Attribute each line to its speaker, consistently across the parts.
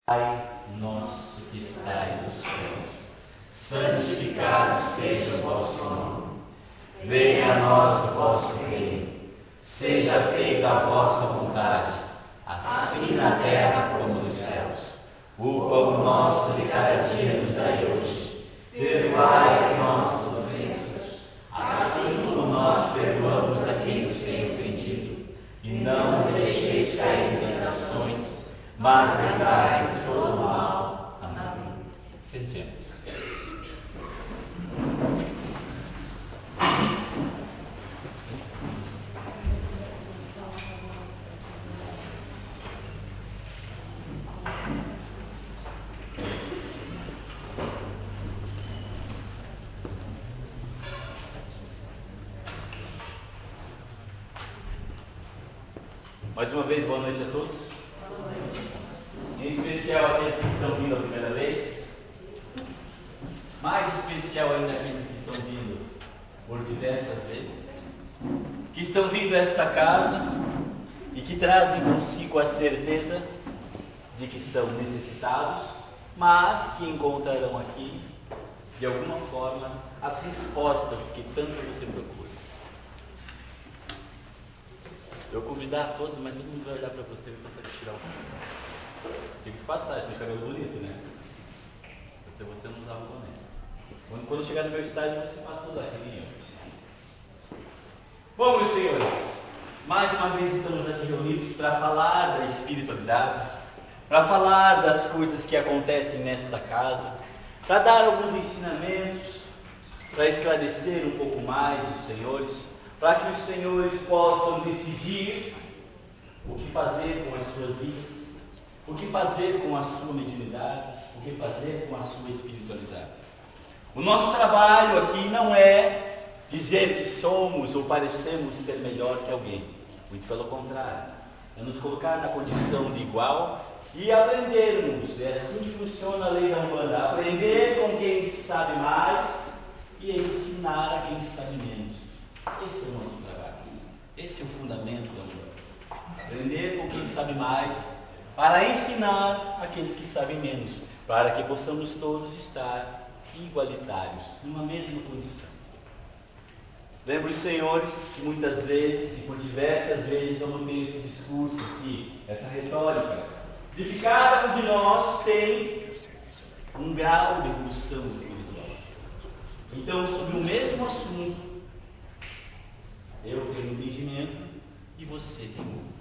Speaker 1: Pai nosso que estais nos céus, santificado seja o vosso nome. Venha a nós o vosso reino. Seja feita a vossa vontade, assim na terra como nos céus. O pão nosso de cada dia nos dai hoje. Perdoai as nossas ofensas, assim como nós perdoamos a quem nos tem ofendido. E não nos deixeis cair em tentações, mas livrai-nos de todo mal. Amém. Sentemos. Mais uma vez, boa noite a todos. Em especial aqueles que estão vindo a primeira vez. Mais especial ainda aqueles que estão vindo por diversas vezes. Que estão vindo a esta casa e que trazem consigo a certeza de que são necessitados, mas que encontrarão aqui, de alguma forma, as respostas que tanto você procura. Eu convidar todos, mas todo mundo vai olhar para você e vai pensar que tirar o cabelo. Tem que se passar, tem cabelo bonito, né? Se você não usar o boné. Quando chegar na universidade, você passa a usar, que nem eu. Bom, meus senhores, mais uma vez estamos aqui reunidos para falar da espiritualidade, para falar das coisas que acontecem nesta casa, para dar alguns ensinamentos, para esclarecer um pouco mais os senhores, para que os senhores possam decidir o que fazer com as suas vidas, o que fazer com a sua mediunidade, o que fazer com a sua espiritualidade. O nosso trabalho aqui não é dizer que somos ou parecemos ser melhor que alguém, muito pelo contrário, é nos colocar na condição de igual e aprendermos. É assim que funciona a lei da Umbanda: aprender com quem sabe mais e ensinar a quem sabe menos. Esse é o nosso trabalho. Esse é o fundamento da Umbanda. Aprender com quem sabe mais para ensinar aqueles que sabem menos, para que possamos todos estar igualitários, numa mesma condição. Lembro os senhores que muitas vezes, e por diversas vezes, vamos ter esse discurso aqui, essa retórica, de que cada um de nós tem um grau de evolução espiritual. Então, sobre o mesmo assunto, eu tenho um entendimento e você tem outro.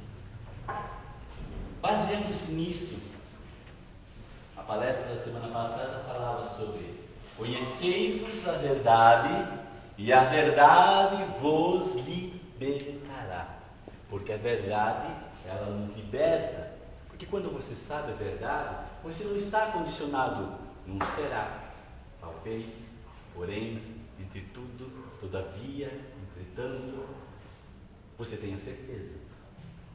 Speaker 1: Baseando-se nisso, a palestra da semana passada falava sobre conhecei-vos a verdade e a verdade vos libertará. Porque a verdade, ela nos liberta. Porque quando você sabe a verdade, você não está condicionado num será, talvez, porém, entre tudo, todavia, entretanto, você tem a certeza.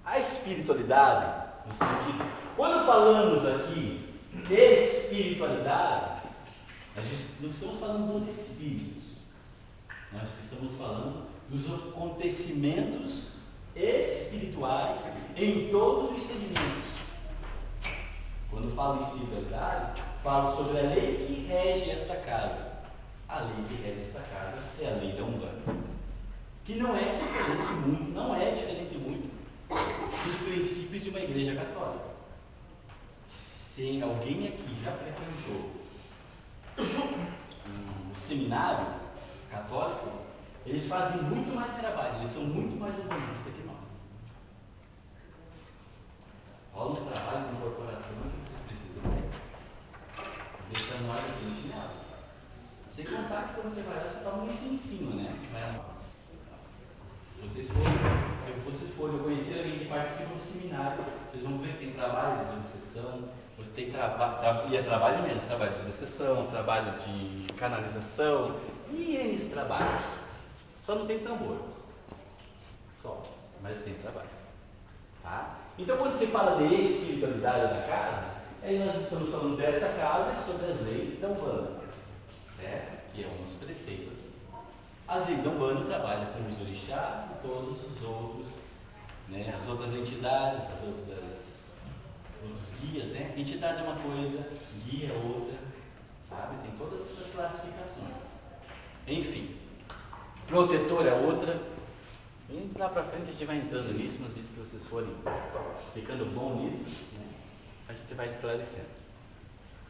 Speaker 1: A espiritualidade, no sentido, quando falamos aqui de espiritualidade, nós não estamos falando dos espíritos, nós estamos falando dos acontecimentos espirituais em todos os segmentos. Quando falo em espiritualidade, falo sobre a lei que rege esta casa. A lei que rege esta casa é a lei da Umbanda, que não é diferente muito dos princípios de uma igreja católica. Se alguém aqui já frequentou um seminário católico, eles fazem muito mais trabalho, eles são muito mais humanistas que nós. Rola uns trabalhos de incorporação que vocês precisam ter. Deixando nós aqui no chinelo. Sem contar que quando você vai lá, você toma isso em cima, né? Se vocês forem conhecer alguém que participa do seminário, vocês vão ver que tem trabalho de obsessão, você tem e é trabalho mesmo, trabalho de obsessão, trabalho de canalização e N trabalhos. Só não tem tambor. Só, mas tem trabalho. Tá? Então quando você fala de espiritualidade na casa, aí nós estamos falando desta casa sobre as leis da Umbanda, certo? Que é o nosso preceito. As leis da Umbanda trabalham com os orixás e todos os outros, né, as outras entidades, as outras os guias, né? Entidade é uma coisa, guia é outra, sabe? Tem todas essas classificações. Enfim, protetor é outra. E lá para frente a gente vai entrando nisso, nas vezes que vocês forem ficando bom nisso, né? A gente vai esclarecendo.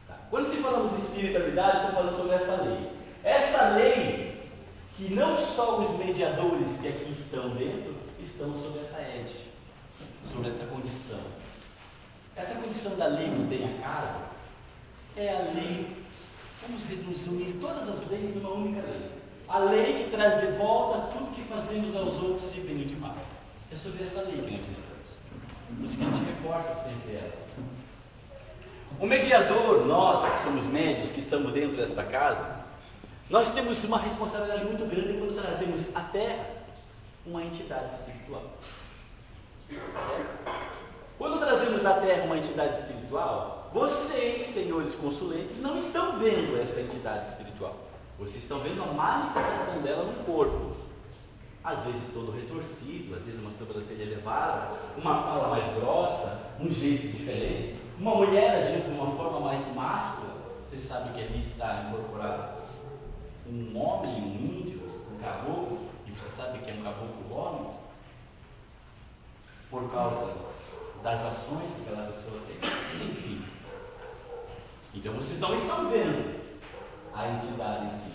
Speaker 1: Tá. Quando se falamos de espiritualidade, você falou sobre essa lei. Essa lei, que não só os mediadores que aqui estão dentro, estão sobre essa égide, sobre essa condição. Essa condição da lei que tem a casa é a lei, vamos resumir todas as leis numa única lei. A lei que traz de volta tudo que fazemos aos outros de bem e de mal. É sobre essa lei que nós estamos. Por isso que a gente reforça sempre ela. O mediador, nós que somos médios, que estamos dentro desta casa, nós temos uma responsabilidade muito grande quando trazemos à Terra uma entidade espiritual. Certo? Quando trazemos à Terra uma entidade espiritual, vocês, senhores consulentes, não estão vendo essa entidade espiritual. Vocês estão vendo a manifestação dela no corpo. Às vezes todo retorcido, às vezes uma sobrancelha elevada, uma fala mais grossa, um jeito diferente. Uma mulher agindo de uma forma mais máscula, vocês sabem que ali está incorporado um homem, um índio, um caboclo, e você sabe que é um caboclo homem, por causa das ações que aquela pessoa tem. Enfim. Então vocês não estão vendo a entidade em si,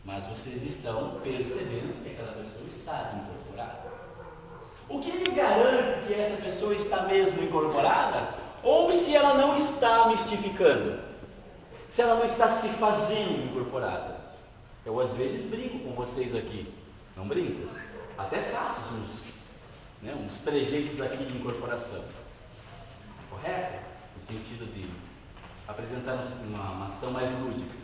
Speaker 1: mas vocês estão percebendo que aquela pessoa está incorporada. O que lhe garante que essa pessoa está mesmo incorporada? Ou se ela não está mistificando? Se ela não está se fazendo incorporada? Eu às vezes brinco com vocês aqui. Não brinco? Até faço uns trejeitos aqui de incorporação. Correto? No sentido de apresentar uma ação mais lúdica.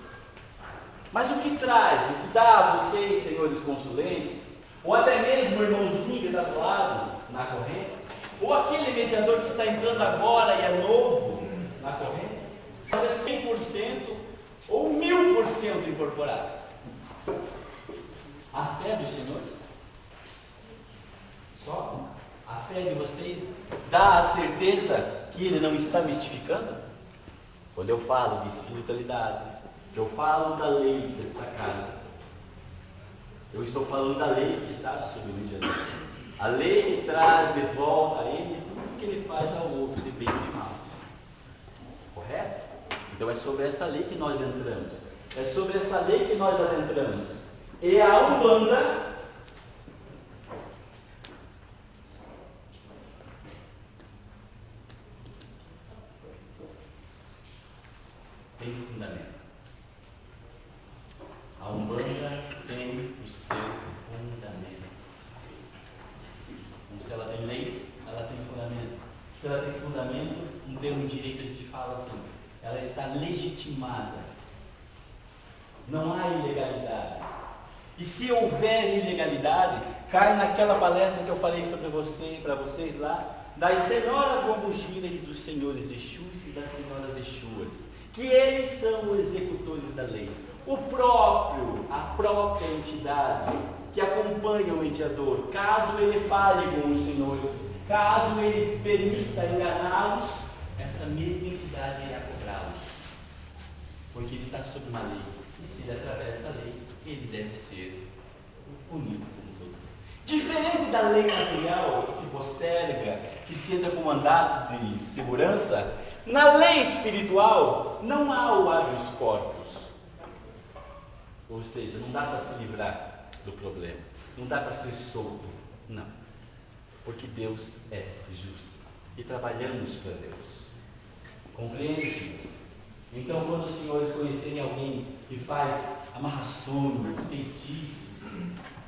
Speaker 1: Mas o que traz, o que dá a vocês, senhores consulentes, ou até mesmo o irmãozinho que está do lado, na corrente, ou aquele mediador que está entrando agora e é novo na corrente, talvez 100% ou 1000% incorporado. A fé dos senhores, só a fé de vocês dá a certeza que ele não está mistificando? Quando eu falo de espiritualidade, que eu falo da lei desta casa, eu estou falando da lei que está sobre o mediador. A lei que traz de volta a ele tudo que ele faz ao outro, de bem e de mal. Correto? Então é sobre essa lei que nós entramos. É sobre essa lei que nós adentramos. E a Umbanda tem fundamento. A Umbanda tem o seu fundamento. Então, se ela tem leis, ela tem fundamento. Se ela tem fundamento, em termos de direito a gente fala assim, ela está legitimada. Não há ilegalidade. E se houver ilegalidade, cai naquela palestra que eu falei sobre você, para vocês lá, das senhoras Wambujires, dos senhores Exus e das senhoras Exuas, que eles são os executores da lei. A própria entidade que acompanha o mediador, caso ele fale com os senhores, caso ele permita enganá-los, essa mesma entidade irá cobrá-los. Porque ele está sob uma lei. E se ele atravessa a lei, ele deve ser punido como todo. Diferente da lei material, que se posterga, que se entra com mandato de segurança, na lei espiritual não há o habeas corpus. Ou seja, não dá para se livrar do problema. Não dá para ser solto. Não. Porque Deus é justo. E trabalhamos para Deus. Compreende? Então, quando os senhores conhecerem alguém que faz amarrações, feitiços,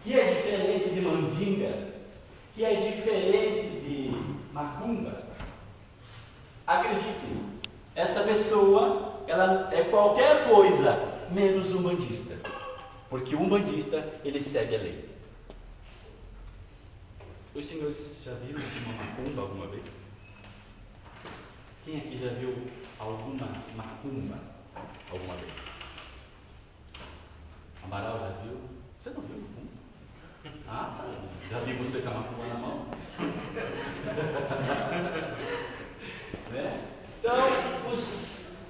Speaker 1: que é diferente de mandinga, que é diferente de macumba, acreditem, essa pessoa, ela é qualquer coisa menos umbandista. Porque o umbandista, ele segue a lei. Os senhores já viram uma macumba alguma vez? Quem aqui já viu alguma macumba alguma vez? Amaral já viu? Você não viu macumba? Ah, tá. Já vi você com a macumba na mão?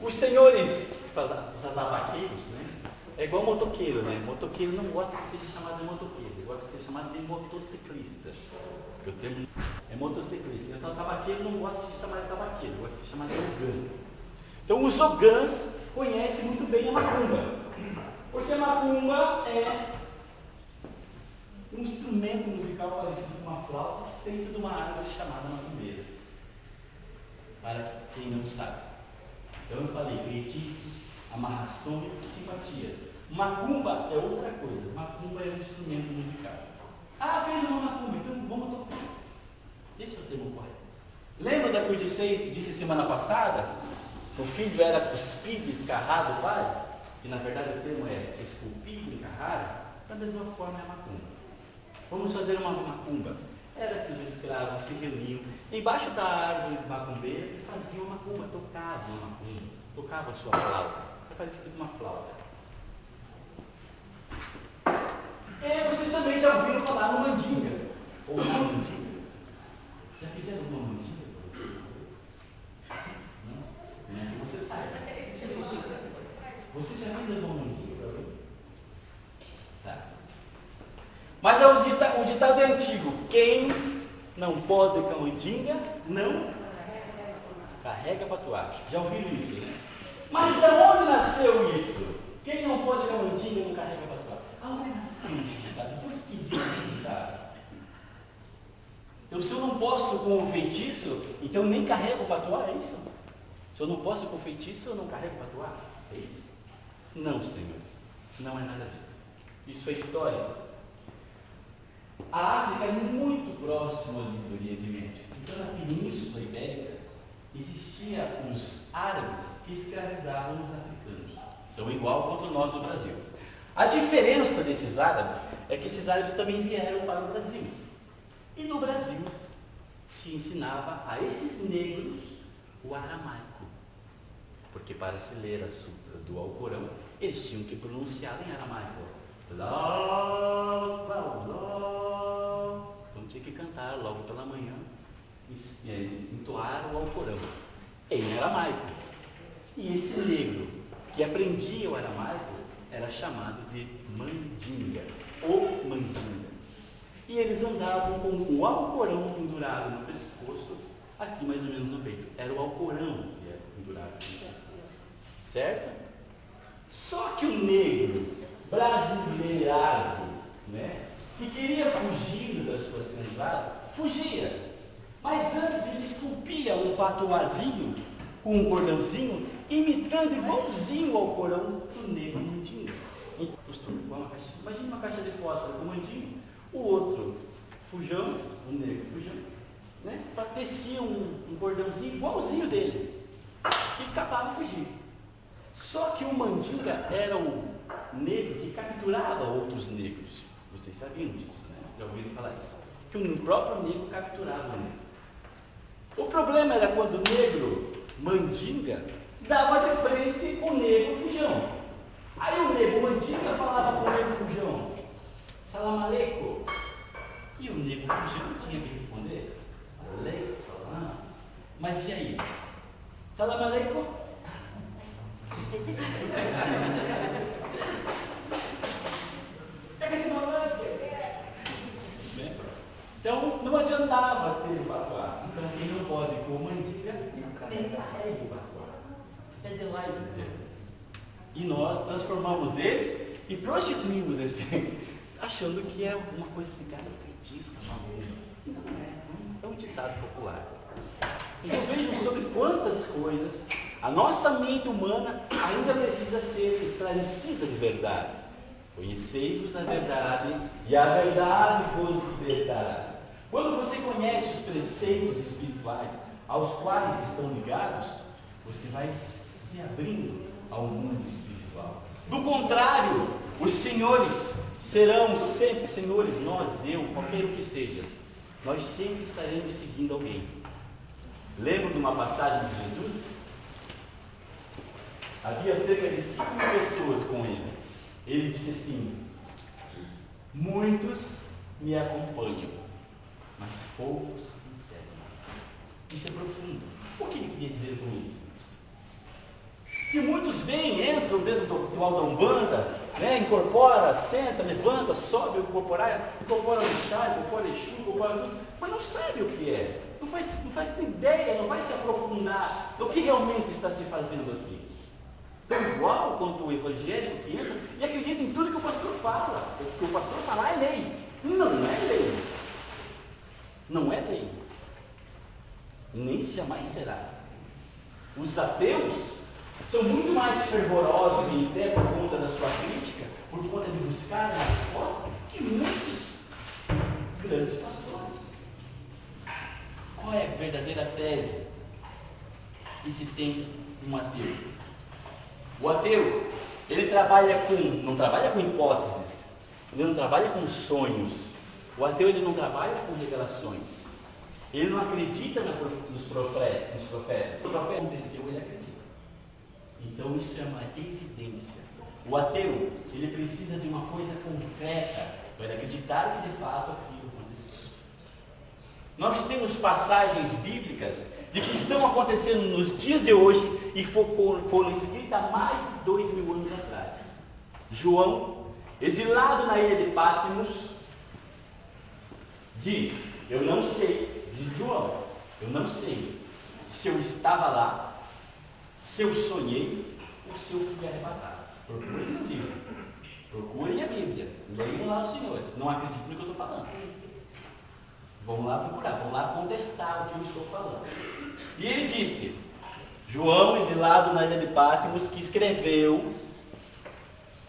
Speaker 1: Os senhores, os atabaqueiros, né? É igual motoqueiro, né? Motoqueiro não gosta que seja chamado de motoqueiro, ele gosta que seja chamado de motociclista. Porque o termo é motociclista. Então, tabaqueiro não gosta de chamar de tabaqueiro, gosta de chamar de ogã. Então, os ogãs conhecem muito bem a macumba. Porque a macumba é um instrumento musical parecido com uma flauta, feito de uma árvore chamada macumbeira. Para quem não sabe. Então, eu falei feitiços, amarrações, simpatias. Macumba é outra coisa. Macumba é um instrumento musical. Ah, fez uma macumba, então vamos tocar. Esse é o termo correto. Lembra da que eu disse semana passada? O filho era cuspido, escarrado, pai? Que na verdade o termo é esculpido, encarrado. Da mesma forma é a macumba. Vamos fazer uma macumba. Era que os escravos se reuniam embaixo da árvore macumbeira e faziam uma macumba, tocavam uma macumba, tocavam a sua flauta. É parecido com uma flauta. Vocês também já ouviram falar no mandinga. Ou na mandinga. Já fizeram uma mandinga para vocês? Não? Você sabe. Você já fez alguma mandinga para alguém? Tá. Mas é o ditado é antigo. Quem não pode com a mandinga, não carrega patuá. Já ouviram isso, né? Mas de onde nasceu isso? Quem não pode com a mandinga, não carrega patuá. Aonde nasceu esse ditado? Por que existe esse ditado? Então, se eu não posso com o feitiço, então nem carrego o patuá, é isso? Se eu não posso com o feitiço, eu não carrego o patuá, é isso? Não, senhores, não é nada disso. Isso é história. A África é muito próxima ali do Oriente Médio. Então, na Península Ibérica, existia os árabes que escravizavam os africanos. Então, igual quanto nós no Brasil. A diferença desses árabes é que esses árabes também vieram para o Brasil. E no Brasil se ensinava a esses negros o aramaico. Porque para se ler a sutra do Alcorão, eles tinham que pronunciar em aramaico. Então tinha que cantar logo pela manhã, entoar o Alcorão em aramaico. E esse negro que aprendia o aramaico era chamado de mandinga, ou mandinga. E eles andavam com o Alcorão pendurado no pescoço, aqui mais ou menos no peito. Era o Alcorão que era pendurado no pescoço. Certo? Só que o negro brasileirado, né, que queria fugir da sua senzala, fugia. Mas antes ele esculpia um patuazinho com um cordãozinho, imitando igualzinho ao Alcorão do negro mandinga. Imagina uma caixa de fósforo com mandinga. O outro fujão, o negro fujão, né? Tecia um cordãozinho igualzinho dele e acabava fugindo. Só que o mandinga era o negro que capturava outros negros. Vocês sabiam disso, né? Já ouviram falar isso? Que o próprio negro capturava o negro. O problema era quando o negro mandinga dava de frente com o negro fujão. Aí o negro mandinga falava com o negro fujão: Salam aleikum. E o negro fujão tinha que responder: Aleikum salam. Mas e aí? Salam aleikum? Então não adiantava ter o patuá. Então quem não pode com o mandinga, nem carrega o patuá. É de lá esse termo. E nós transformamos eles e prostituímos esse, achando que é uma coisa ligada ao feitiço, não é um ditado popular. Então vejam sobre quantas coisas a nossa mente humana ainda precisa ser esclarecida de verdade. Conhecei-vos a verdade e a verdade vos libertará. Quando você conhece os preceitos espirituais aos quais estão ligados, você vai se abrindo ao mundo espiritual. Do contrário, os senhores serão sempre, senhores, nós, eu, qualquer um que seja, nós sempre estaremos seguindo alguém. Lembra de uma passagem de Jesus? Havia cerca de 5 pessoas com ele. Ele disse assim: muitos me acompanham, mas poucos me seguem. Isso é profundo. O que ele queria dizer com isso? muitos vêm, entram dentro do ritual da Umbanda, né? Incorpora, senta, levanta, sobe, incorpora o chá, incorpora Exu, incorpora tudo, mas não sabe o que é. Não faz ideia, não vai se aprofundar no que realmente está se fazendo aqui. Tão igual quanto o evangélico que entra e acredita em tudo que o pastor fala. O que o pastor falar é lei. Não é lei. Não é lei. Nem jamais será. Os ateus são muito mais fervorosos em fé por conta da sua crítica, por conta de buscar a resposta, que muitos grandes pastores. Qual é a verdadeira tese que se tem um ateu? O ateu, ele não trabalha com hipóteses, ele não trabalha com sonhos. O ateu, ele não trabalha com revelações. Ele não acredita nos profetas. O profeta aconteceu, ele acredita. Então isso é uma evidência. O ateu, ele precisa de uma coisa concreta para ele acreditar que de fato aquilo aconteceu. Nós temos passagens bíblicas de que estão acontecendo nos dias de hoje e foram escritas há mais de 2000 anos atrás. João, exilado na ilha de Patmos, diz: eu não sei, diz João, eu não sei se eu estava lá, se eu sonhei ou se eu fui arrebatado. Procurem no livro, procurem a Bíblia, leiam lá os senhores, não acreditem no que eu estou falando. Vamos lá procurar, vamos lá contestar o que eu estou falando. E ele disse, João, exilado na ilha de Patmos, que escreveu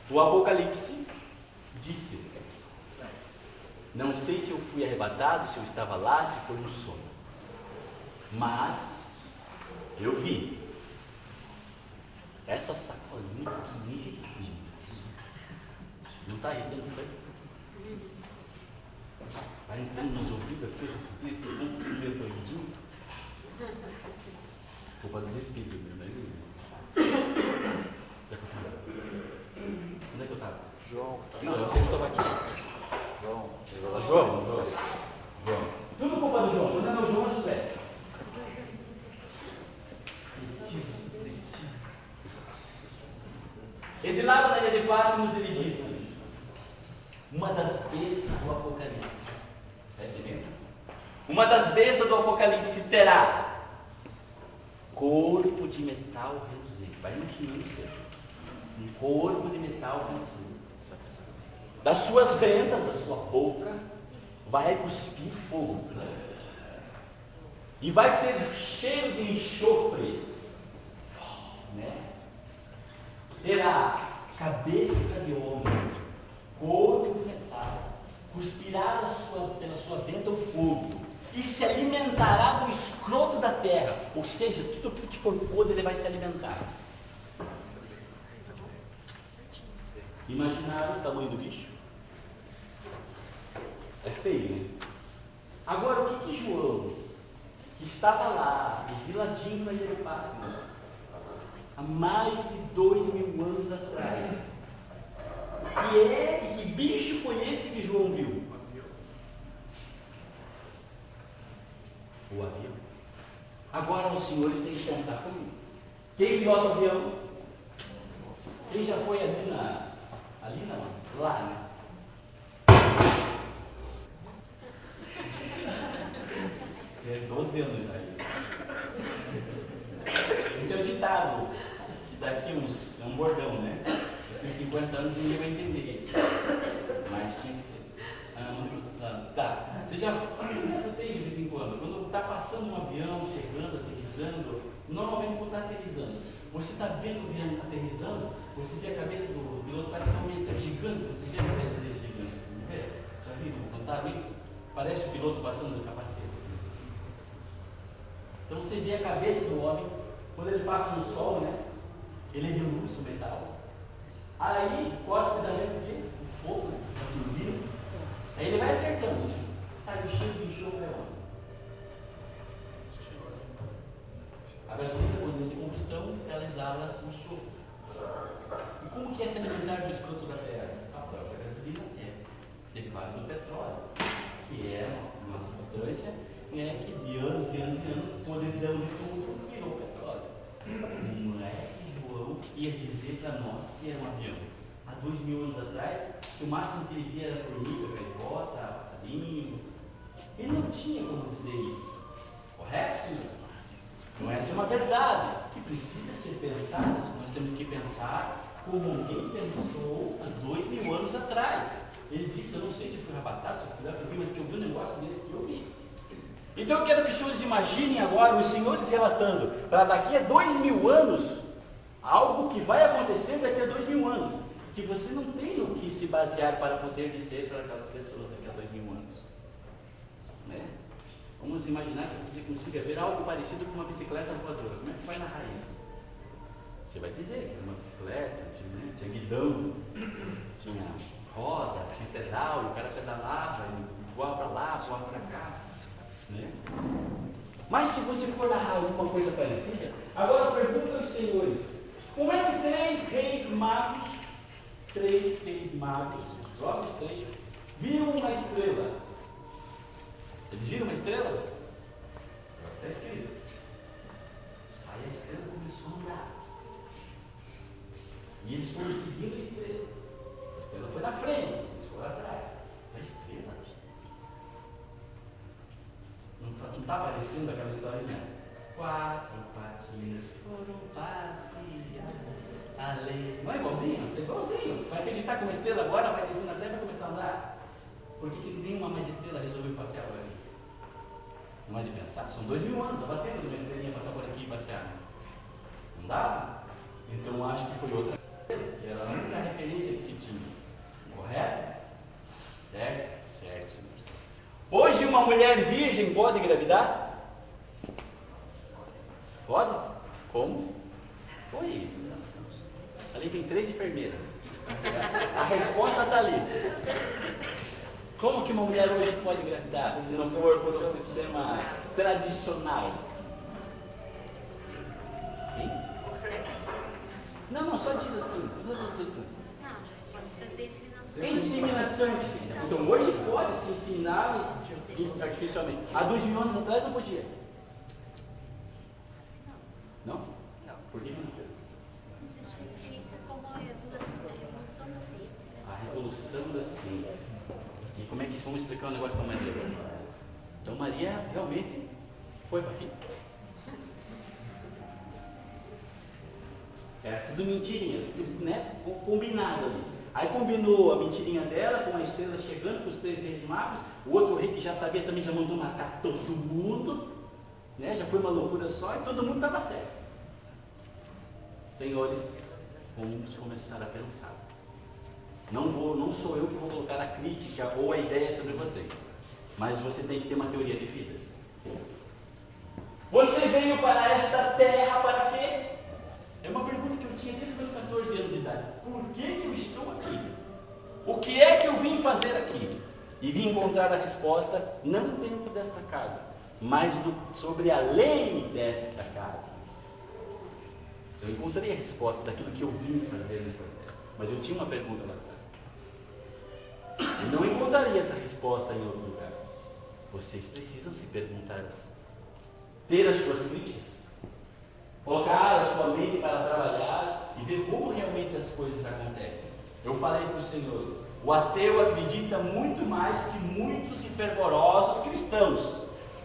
Speaker 1: o Apocalipse, disse: não sei se eu fui arrebatado, se eu estava lá, se foi um sonho, mas eu vi essa sacolinha pequenininha. Não está aí, não está aí. Vai entrando nos ouvidos aqui, os espíritos, meio doidinho. Culpa dos espíritos, né? Onde é que eu estava?
Speaker 2: João.
Speaker 1: Não, eu sei que eu estava aqui. João. Tudo culpa do João. Quando é meu João, é José. Exilado na ilha de Patmos, ele disse: uma das bestas do Apocalipse. Uma das bestas do Apocalipse terá corpo de metal reluzente. Vai imaginando isso aí. Um corpo de metal reluzente. Das suas ventas, da sua boca, vai cuspir fogo. E vai ter cheiro de enxofre. Né? Terá cabeça de homem, corpo de metal. Cuspirá pela sua venta o fogo. E se alimentará do escroto da terra. Ou seja, tudo que for podre, ele vai se alimentar. Imaginaram o tamanho do bicho? É feio, né? Agora, o que João, que estava lá, exiladinho na ilha de Patmos, há mais de 2000 anos atrás, que bicho foi esse que João viu? O avião. Agora os senhores têm que pensar comigo. Quem pilota o avião? Quem já foi ali não, lá, né? É 12 anos já isso. Esse é o ditado. Daqui é um bordão, né? Daqui 50 anos ninguém vai entender isso. Mas tinha que ser. Tá. Você já tem de vez em quando está passando um avião, chegando, aterrissando, normalmente quando está aterrissando, você está vendo o avião aterrissando, você vê a cabeça do piloto, parece que é gigante, você vê a cabeça dele gigante, você não vê? Já viram? Contaram isso? Parece o piloto passando do capacete. Assim. Então você vê a cabeça do homem, quando ele passa no sol, né? Ele reluz o metal. Aí, cospe da gente, o fogo, né? A turbina. Aí ele vai acertando, né? Aí o cheiro do enxofre é onde? A gasolina, quando de combustão, ela exala o enxofre. E como que é se alimentar do escroto da terra? A própria gasolina é derivada do petróleo, que é uma substância, né, que de anos e anos e anos, podridão de tudo, virou petróleo. Não é que João ia dizer para nós que era um avião? Há 2000 anos atrás, que o máximo que ele via era formiga, gaivota, passarinho. Ele não tinha como dizer isso. Correto, senhor? Então essa é uma verdade que precisa ser pensada. Nós temos que pensar como alguém pensou há 2000 anos atrás. Ele disse, eu não sei se eu fui arrebatado, se eu fui lá, mas que eu vi um negócio desse que eu vi. Então eu quero que os senhores imaginem agora os senhores relatando, para daqui a 2000 anos, algo que vai acontecer daqui a 2000 anos, que você não tem no que se basear para poder dizer para aquelas pessoas daqui a 2000 anos. Né? Vamos imaginar que você consiga ver algo parecido com uma bicicleta voadora. Como é que você vai narrar isso? Você vai dizer que era uma bicicleta, tinha guidão, tinha roda, tinha pedal, e o cara pedalava, e voava para lá, voava para cá. Né? Mas se você for narrar alguma coisa parecida, agora pergunta aos senhores, como é que três reis magos, logo os três, viram uma estrela? Eles viram uma estrela? Está escrito. Aí a estrela começou a andar. E eles foram seguindo a estrela. A estrela foi na frente, eles foram atrás. A estrela. Não está aparecendo aquela historinha? 4 patinhos foram passear. Não é igualzinho? É igualzinho. Você vai acreditar que uma estrela agora vai descendo até para começar a andar? Por que nenhuma mais estrela resolveu passear por ali? Não é de pensar? São 2000 anos, dá tempo de uma estrelinha passar por aqui e passear. Não dá? Então acho que foi outra estrela, que era a única referência que se tinha. Correto? Certo? Certo, senhor. Hoje uma mulher virgem pode engravidar? Pode? Como? Oi. Ali tem 3 enfermeiras. A resposta está ali. Como que uma mulher hoje pode engravidar, se não for por um sistema tradicional? Hein? Não, só diz assim. Inseminação artificial. Então hoje pode se ensinar artificialmente. Há 2000 anos atrás não podia. Não? Não. Por que não podia? A revolução da ciência. E como é que vamos explicar um negócio para Maria? Então Maria realmente foi para a fila. Era tudo mentirinha, tudo, né? Combinado ali. Aí combinou a mentirinha dela com a estrela chegando com os 3 reis magos. O outro rei que já sabia também já mandou matar todo mundo. Né? Já foi uma loucura só e todo mundo estava certo. Senhores, vamos começar a pensar. Não sou eu que vou colocar a crítica ou a ideia sobre vocês. Mas você tem que ter uma teoria de vida. Você veio para esta terra para quê? É uma pergunta que eu tinha desde os meus 14 anos de idade. Por que eu estou aqui? O que é que eu vim fazer aqui? E vim encontrar a resposta não dentro desta casa, mas sobre a lei desta casa. Eu encontrei a resposta daquilo que eu vim fazer nesta terra. Mas eu tinha uma pergunta lá atrás. Eu não encontraria essa resposta em outro lugar. Vocês precisam se perguntar assim. Ter as suas críticas. Colocar a sua mente para trabalhar e ver como realmente as coisas acontecem. Eu falei para os senhores, o ateu acredita muito mais que muitos e fervorosos cristãos.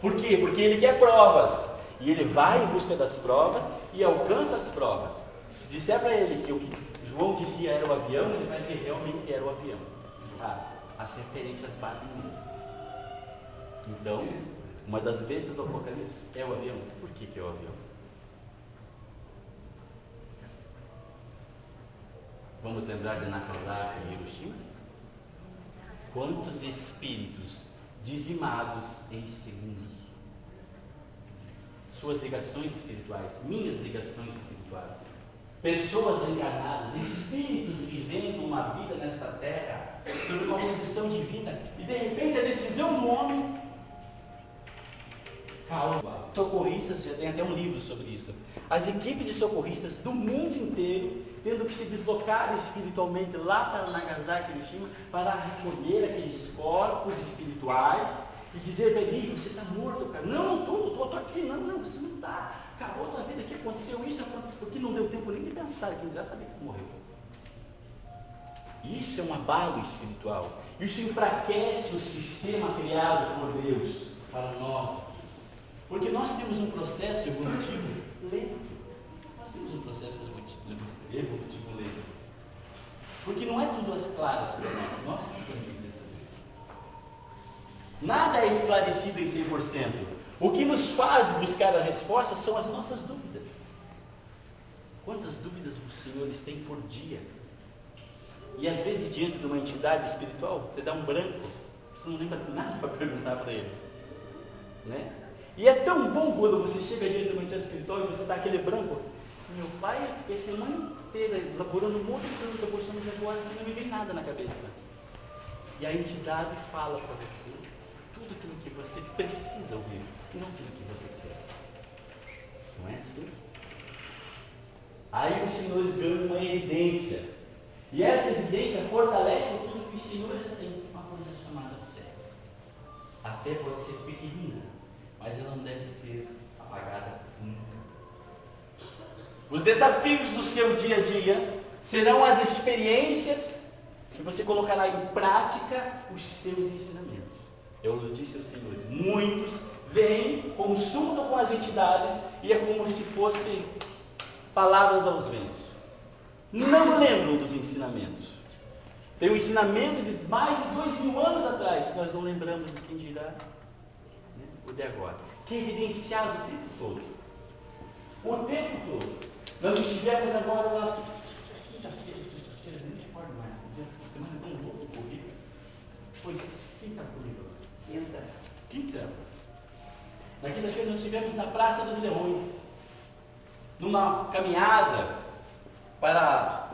Speaker 1: Por quê? Porque ele quer provas. E ele vai em busca das provas e alcança as provas. Se disser para ele que o que João dizia era o avião, ele vai ver realmente era o avião. As referências batem mesmo. Então, uma das bestas do Apocalipse é o avião. Por que é o avião? Vamos lembrar de Nagasaki e Hiroshima? Quantos espíritos dizimados em segundos? Suas ligações espirituais, minhas ligações espirituais. Pessoas encarnadas, espíritos vivendo uma vida nesta terra, sob uma condição divina, e de repente a decisão do homem causa. Socorristas, já tem até um livro sobre isso. As equipes de socorristas do mundo inteiro tendo que se deslocar espiritualmente lá para Nagasaki e Hiroshima para recolher aqueles corpos espirituais e dizer para ele, você está morto, cara. Não estou aqui, não, você não está. Acabou a tua vida aqui, aconteceu isso, aconteceu porque não deu tempo nem de pensar, quem já sabia que morreu. Isso é um abalo espiritual. Isso enfraquece o sistema criado por Deus para nós. Porque nós temos um processo evolutivo lento. Nós temos um processo evolutivo lento. Porque não é tudo às claras para nós. Nós temos que perceber. Nada é esclarecido em 100%. O que nos faz buscar a resposta são as nossas dúvidas. Quantas dúvidas os senhores têm por dia? E às vezes, diante de uma entidade espiritual, você dá um branco, você não lembra de nada para perguntar para eles. Né? E é tão bom quando você chega diante de uma entidade espiritual e você dá aquele branco. Assim, meu pai, eu fiquei a semana inteira elaborando um monte de perguntas, mas agora não me vem nada na cabeça. E a entidade fala para você tudo aquilo que você precisa ouvir, e não aquilo que você quer. Não é assim? Aí os senhores ganham uma evidência. E essa evidência fortalece tudo que os senhores já têm, uma coisa chamada fé. A fé pode ser pequenina, mas ela não deve ser apagada nunca. Os desafios do seu dia a dia serão as experiências que você colocará em prática os seus ensinamentos. Eu disse aos senhores, muitos vêm, consultam com as entidades e é como se fossem palavras aos ventos. Não lembram dos ensinamentos. Tem um ensinamento de mais de 2000 anos atrás. Nós não lembramos de quem dirá, né, o de agora. Que é evidenciado o tempo todo. O tempo todo. Nós estivemos agora nas quinta-feira, sexta-feira, nem me recordo mais. A semana é tão louca, corrida. Foi quinta corrida. Quinta. Na quinta-feira nós estivemos na Praça dos Leões. Numa caminhada para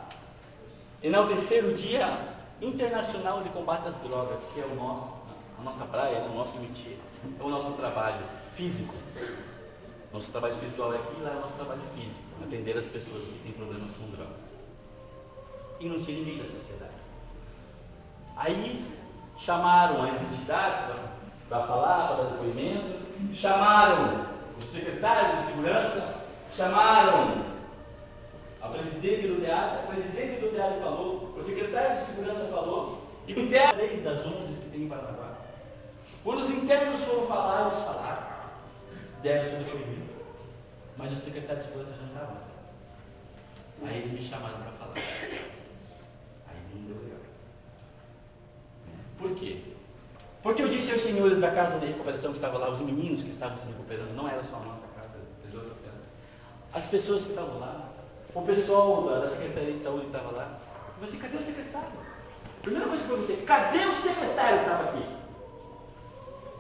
Speaker 1: enaltecer o Dia Internacional de Combate às Drogas, que é a nossa praia, o nosso métier, é o nosso trabalho físico. Nosso trabalho espiritual é aqui e lá é o nosso trabalho físico, atender as pessoas que têm problemas com drogas. E não tinha ninguém da sociedade. Aí chamaram as entidades para falar, para dar depoimento, chamaram o secretário de segurança, chamaram a presidente do DEAD falou, o secretário de segurança falou, e o interno 3 das 11 que tem em Paranaguá. Quando os internos foram falar, eles falaram, deram seu depoimento, mas o secretário de segurança já não estava. Aí eles me chamaram para falar. Aí não deu legal. Por quê? Porque eu disse aos senhores da casa de recuperação que estavam lá, os meninos que estavam se recuperando, não era só a nossa casa, as pessoas que estavam lá, o pessoal da Secretaria de Saúde estava lá. Eu falei, cadê o secretário? Primeira coisa que eu perguntei, cadê o secretário que estava aqui?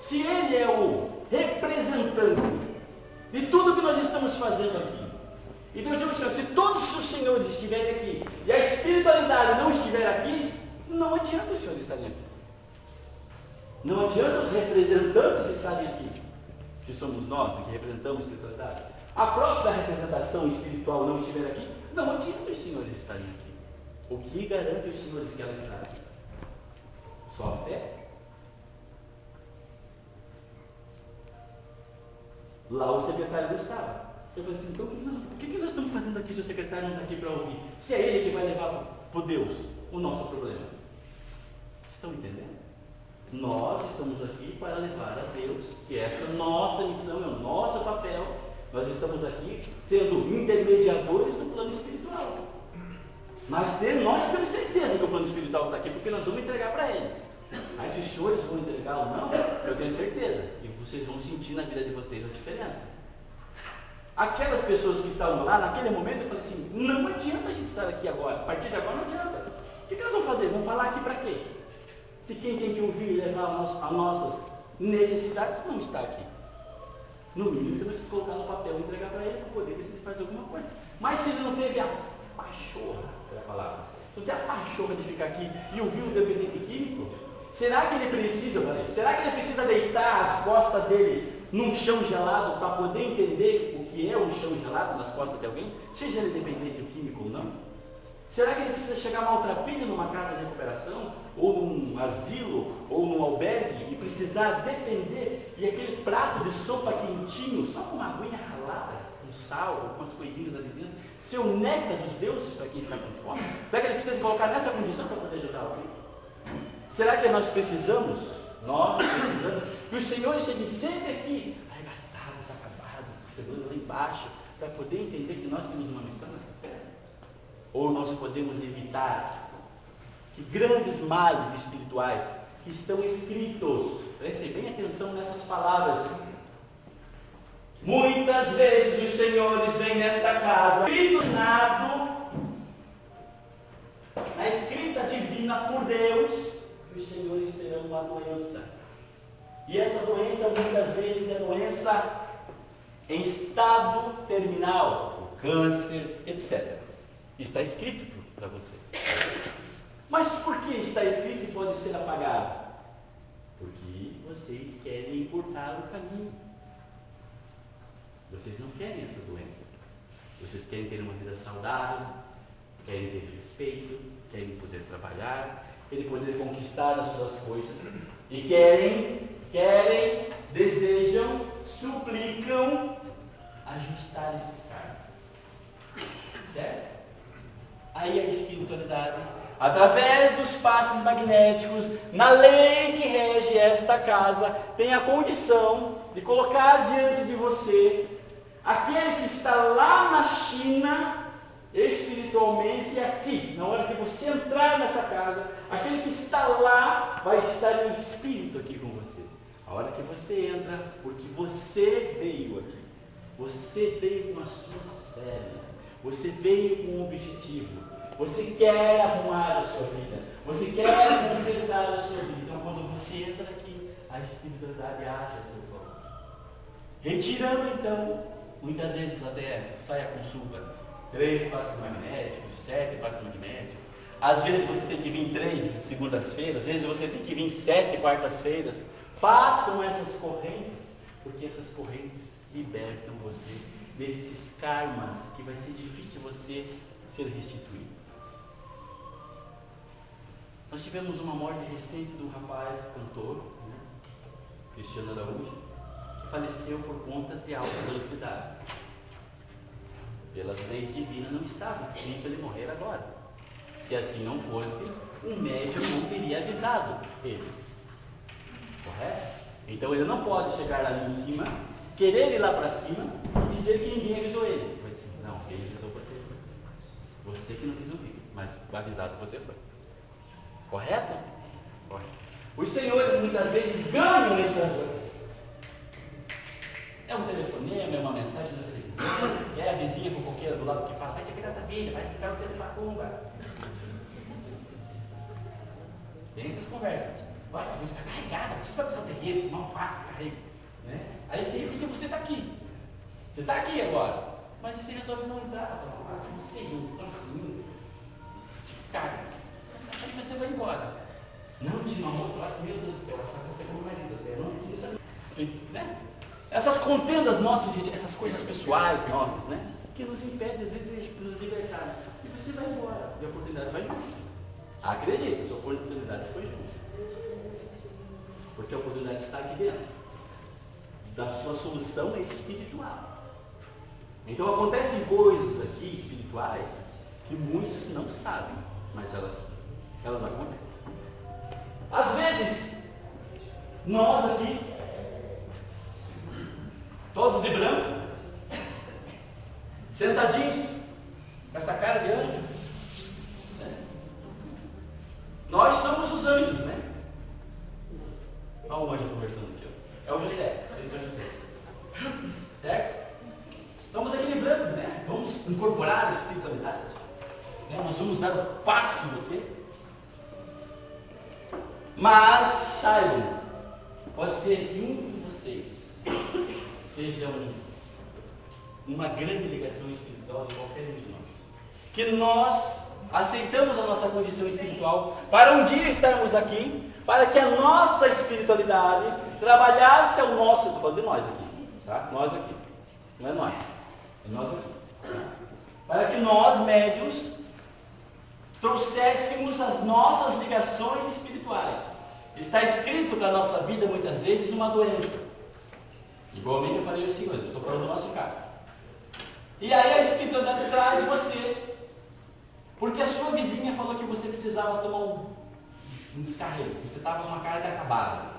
Speaker 1: Se ele é o representante de tudo que nós estamos fazendo aqui. Então eu digo, senhor, se todos os senhores estiverem aqui e a espiritualidade não estiver aqui, não adianta os senhores estarem aqui. Não adianta os representantes estarem aqui, que somos nós, que representamos a espiritualidade. A própria representação espiritual não estiver aqui, não adianta os senhores estarem aqui. O que garante os senhores que ela está aqui? Só a fé. Lá o secretário não estava. Eu falei assim, então o que nós estamos fazendo aqui se o secretário não está aqui para ouvir? Se é ele que vai levar para Deus o nosso problema. Vocês estão entendendo? Nós estamos aqui para levar a Deus, que essa é a nossa missão, é o nosso papel. Nós estamos aqui sendo intermediadores do plano espiritual. Mas nós temos certeza que o plano espiritual está aqui, porque nós vamos entregar para eles. Aí se os senhores vão entregar ou não, eu tenho certeza. E vocês vão sentir na vida de vocês a diferença. Aquelas pessoas que estavam lá, naquele momento, eu falei assim, não adianta a gente estar aqui agora. A partir de agora não adianta. O que nós vamos fazer? Vamos falar aqui para quê? Se quem tem que ouvir e levar as nossas necessidades não está aqui. No mínimo, temos que colocar no papel e entregar para ele para poder ver se ele faz alguma coisa. Mas se ele não teve a pachorra, é a palavra, não tem a pachorra de ficar aqui e ouvir um dependente químico, será que ele precisa, será que ele precisa deitar as costas dele num chão gelado para poder entender o que é um chão gelado nas costas de alguém, seja ele dependente químico ou não? Será que ele precisa chegar maltrapilho numa casa de recuperação, ou num asilo, ou num albergue, e precisar depender, e aquele prato de sopa quentinho, só com uma aguinha ralada, com sal, ou com as coisinhas ali dentro, ser o néctar dos deuses para quem está com fome? Será que ele precisa se colocar nessa condição para poder ajudar alguém? Será que nós precisamos que o Senhor chegue sempre aqui, arregaçados, acabados, recebendo lá embaixo, para poder entender que nós temos uma missão nessa terra? Ou nós podemos evitar que grandes males espirituais que estão escritos, prestem bem atenção nessas palavras, muitas vezes os senhores vêm nesta casa, escrito na escrita divina por Deus, que os senhores terão uma doença. E essa doença muitas vezes é doença em estado terminal, câncer, etc. Está escrito para você. Mas por que está escrito e pode ser apagado? Porque vocês querem encurtar o caminho. Vocês não querem essa doença. Vocês querem ter uma vida saudável, querem ter respeito, querem poder trabalhar, querem poder conquistar as suas coisas e querem, desejam, suplicam ajustar esses cargos. Certo? Aí a espiritualidade, através dos passes magnéticos, na lei que rege esta casa, tem a condição de colocar diante de você aquele que está lá na China, espiritualmente, e aqui, na hora que você entrar nessa casa, aquele que está lá vai estar em espírito aqui com você. A hora que você entra, porque você veio aqui, você veio com as suas férias, você veio com um objetivo, você quer arrumar a sua vida, você quer consertar a sua vida. Então, quando você entra aqui, a espiritualidade age a seu favor. Retirando, então, muitas vezes até sai a consulta, 3 passes magnéticos, 7 passes magnéticos. Às vezes você tem que vir 3 segundas-feiras, às vezes você tem que vir 7 quartas-feiras. Façam essas correntes, porque essas correntes libertam você desses karmas que vai ser difícil você ser restituído. Nós tivemos uma morte recente de um rapaz, cantor, né, Cristiano Araújo, que faleceu por conta de alta velocidade. Pelas leis divinas não estava escrito ele morrer agora. Se assim não fosse, um médium não teria avisado ele. Correto? Então ele não pode chegar lá em cima, querer ir lá para cima e dizer que ninguém avisou ele. Foi assim, não, quem avisou você foi. Você que não quis ouvir, mas avisado você foi. Correto? Correto. Os senhores muitas vezes ganham essas. É um telefonema, é uma mensagem na televisão, é a vizinha fofoqueira do lado que fala, vai ter que dar tua vida, vai ficar você de macumba. Tem essas conversas. Olha, você está carregada, por que você vai precisar ter terreiro, tomar um passo de carrego? Né? Aí tem que você está aqui. Você está aqui agora. Mas você resolve não entrar, você não está assim, te carga. Aí você vai embora. Não tinha uma moça lá que, meu Deus do céu, acho que você como marido até, não tinha sabido. Né? Essas contendas nossas, essas coisas pessoais nossas, né? Que nos impedem, às vezes, de nos libertar. E você vai embora, e a oportunidade vai junto. Acredita, sua oportunidade foi junto. Porque a oportunidade está aqui dentro. Da sua solução é espiritual. Então acontecem coisas aqui espirituais que muitos não sabem, mas elas acontecem. Às vezes, nós aqui, todos de branco, sentadinhos, com essa cara de anjo, né? Nós somos os anjos, né? Olha o anjo conversando aqui, ó. É o José, esse é o José. Certo? Estamos aqui de branco, né? Vamos incorporar a espiritualidade. Né? Nós vamos dar o passe em você. Mas saibam, pode ser que um de vocês seja uma grande ligação espiritual de qualquer um de nós. Que nós aceitamos a nossa condição espiritual para um dia estarmos aqui, para que a nossa espiritualidade trabalhasse ao nosso, estou falando de nós aqui, tá? Nós aqui, não é nós, é nós aqui. Tá? Para que nós, médiuns, trouxéssemos as nossas ligações espirituais. Está escrito para a nossa vida, muitas vezes, uma doença. Igualmente eu falei os senhores, eu estou falando do nosso caso. E aí a espiritualidade traz você, porque a sua vizinha falou que você precisava tomar um descarrego, você estava com uma carga acabada.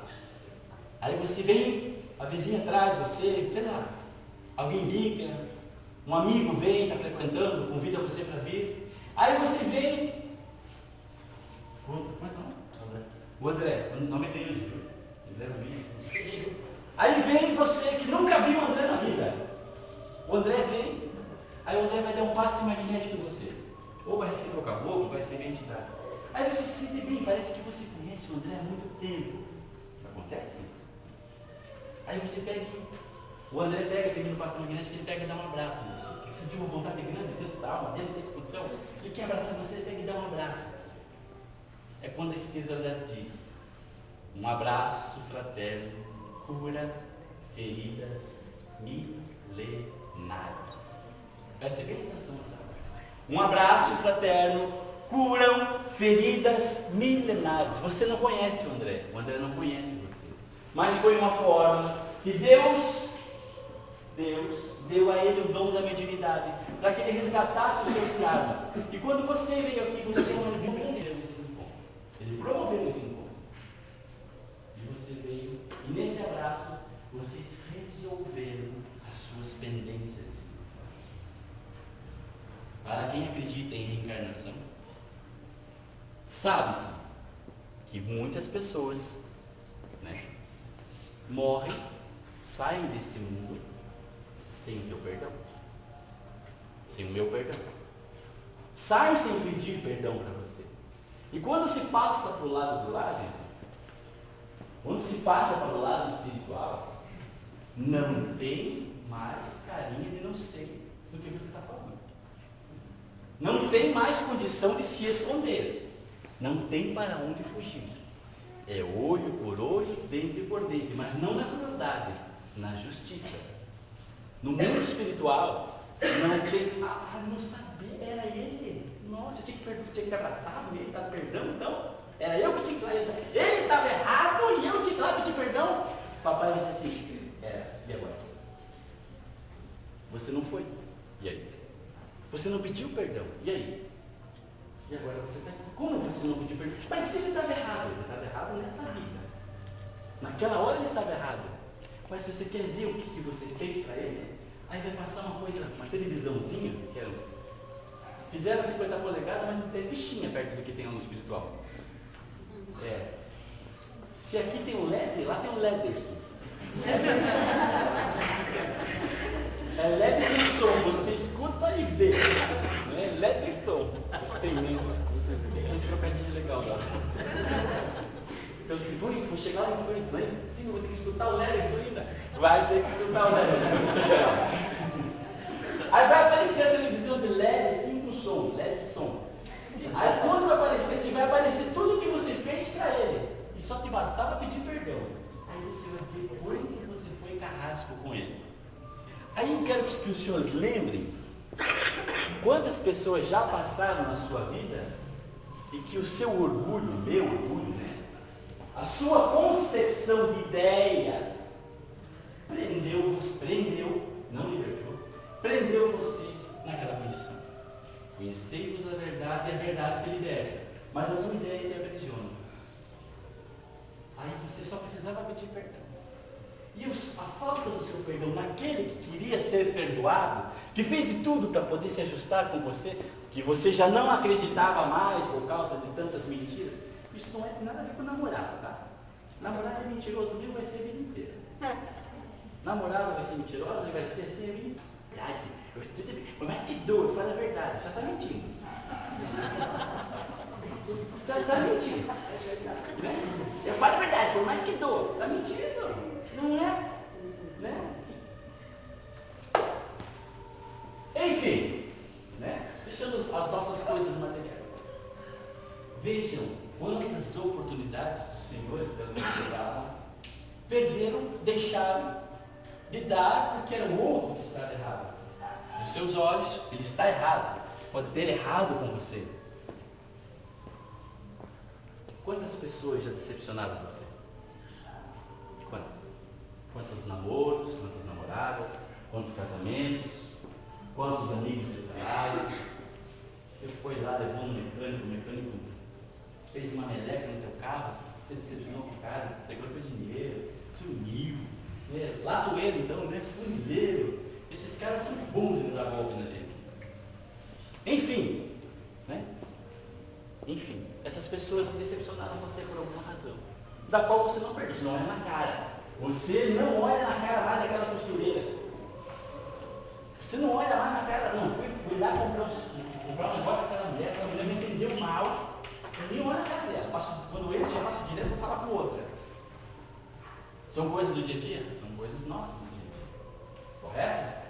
Speaker 1: Aí você vem, a vizinha traz você, sei lá, alguém liga, um amigo vem, está frequentando, convida você para vir. Aí você vem, como é que é o nome? O André, o nome é dele, viu? André Rubinho. Aí vem você que nunca viu o André na vida. O André vem, aí o André vai dar um passe magnético em você. Ou vai receber o caboclo, vai receber a entidade. Aí você se sente bem, parece que você conhece o André há muito tempo. Acontece isso. Aí você pega, o André pega, termina o passe magnético, ele pega e dá um abraço em você. Porque você sentiu uma vontade grande dentro da alma dele, não sei o que aconteceu. Ele quer abraçar você, ele pega e dá um abraço em você. É quando a espiritualidade diz: um abraço fraterno cura feridas milenares. Preste bem atenção nessa hora. Um abraço fraterno curam feridas milenares. Você não conhece o André não conhece você. Mas foi uma forma que Deus deu a ele o dom da mediunidade, para que ele resgatasse os seus karmas. E quando você veio aqui, você promoveu esse encontro. Ele promoveu esse encontro. E você veio, e nesse abraço, vocês resolveram as suas pendências espirituais. Para quem acredita em reencarnação, sabe-se que muitas pessoas, né, morrem, saem deste mundo sem o teu perdão, sem o meu perdão. Saem sem pedir perdão para você. E quando se passa para o lado do lá, gente, quando se passa para o lado espiritual, não tem mais carinha de não sei do que você está falando. Não tem mais condição de se esconder. Não tem para onde fugir. É olho por olho, dente por dente, mas não na crueldade, na justiça. No mundo espiritual, não tem. Não sabia, era ele. Nossa, eu tinha que abraçar ele, dar perdão, então. Era eu que tinha que ir lá. Ele estava errado e eu tinha que ir lá pedir perdão. Papai vai dizer assim: e agora? Você não foi. E aí? Você não pediu perdão. E aí? E agora você está aqui. Como você não pediu perdão? Mas se ele estava errado nessa vida. Naquela hora ele estava errado. Mas se você quer ver o que você fez para ele, aí vai passar uma televisãozinha, que era, fizeram 50 polegadas, mas não tem fichinha perto do que tem no espiritual. Se aqui tem o LED, lá tem o Lederson. É LED com som, você escuta e vê. Né? Lederson. Você tem menos. Tem uns trocadilhos legal lá. Então, se for chegar lá em frente, mas sim, eu vou ter que escutar o Lederson ainda. Vai ter que escutar o Lederson. Aí vai aparecer a televisão de LED, assim, com som, LED de som. Aí quando vai aparecer, assim, vai aparecer tudo o que você fez para ele. E só te bastava pedir perdão. Aí você vai ver por que você foi carrasco com ele. Aí eu quero que os senhores lembrem quantas pessoas já passaram na sua vida e que o seu orgulho, meu orgulho, né? A sua concepção de ideia não libertou, prendeu você naquela condição. Conhecei-vos a verdade e a verdade te liberta, mas a tua ideia te aprisiona. Aí você só precisava pedir perdão. E a falta do seu perdão naquele que queria ser perdoado, que fez de tudo para poder se ajustar com você, que você já não acreditava mais por causa de tantas mentiras, isso não é nada a ver com namorado, tá? Namorado é mentiroso mesmo, vai ser a vida inteira. Namorado vai ser mentiroso, ele vai ser assim a vida inteira. Por mais que doa, fala a verdade, já está mentindo. Já está mentindo. Né? Eu falo a verdade, por mais que doa, está mentindo. Não é? Né? Enfim, né? Deixando as nossas coisas materiais. Vejam quantas oportunidades os senhores da luz perderam, deixaram de dar porque era o outro que estava errado. Nos seus olhos, ele está errado. Pode ter errado com você. Quantas pessoas já decepcionaram você? Quantas? Quantos namoros, quantas namoradas, quantos casamentos? Quantos amigos você trabalha? Você foi lá, levou um mecânico, o mecânico fez uma meleca no teu carro, você decepcionou com o cara, pegou teu dinheiro, sumiu, né? Latoeiro então, né? Fundeiro. Esses caras são bons em dar golpe na gente. Enfim, né? Enfim, essas pessoas decepcionaram você por alguma razão, da qual você não perde, você não olha na cara. Você não olha na cara mais daquela costureira. Você não olha mais na cara, não. Fui lá comprar um negócio com aquela mulher me entendeu mal. Eu nem olho na cara dela. Quando ele já passa direto, eu vou falar com outra. São coisas do dia a dia? São coisas nossas do dia a dia. Correto?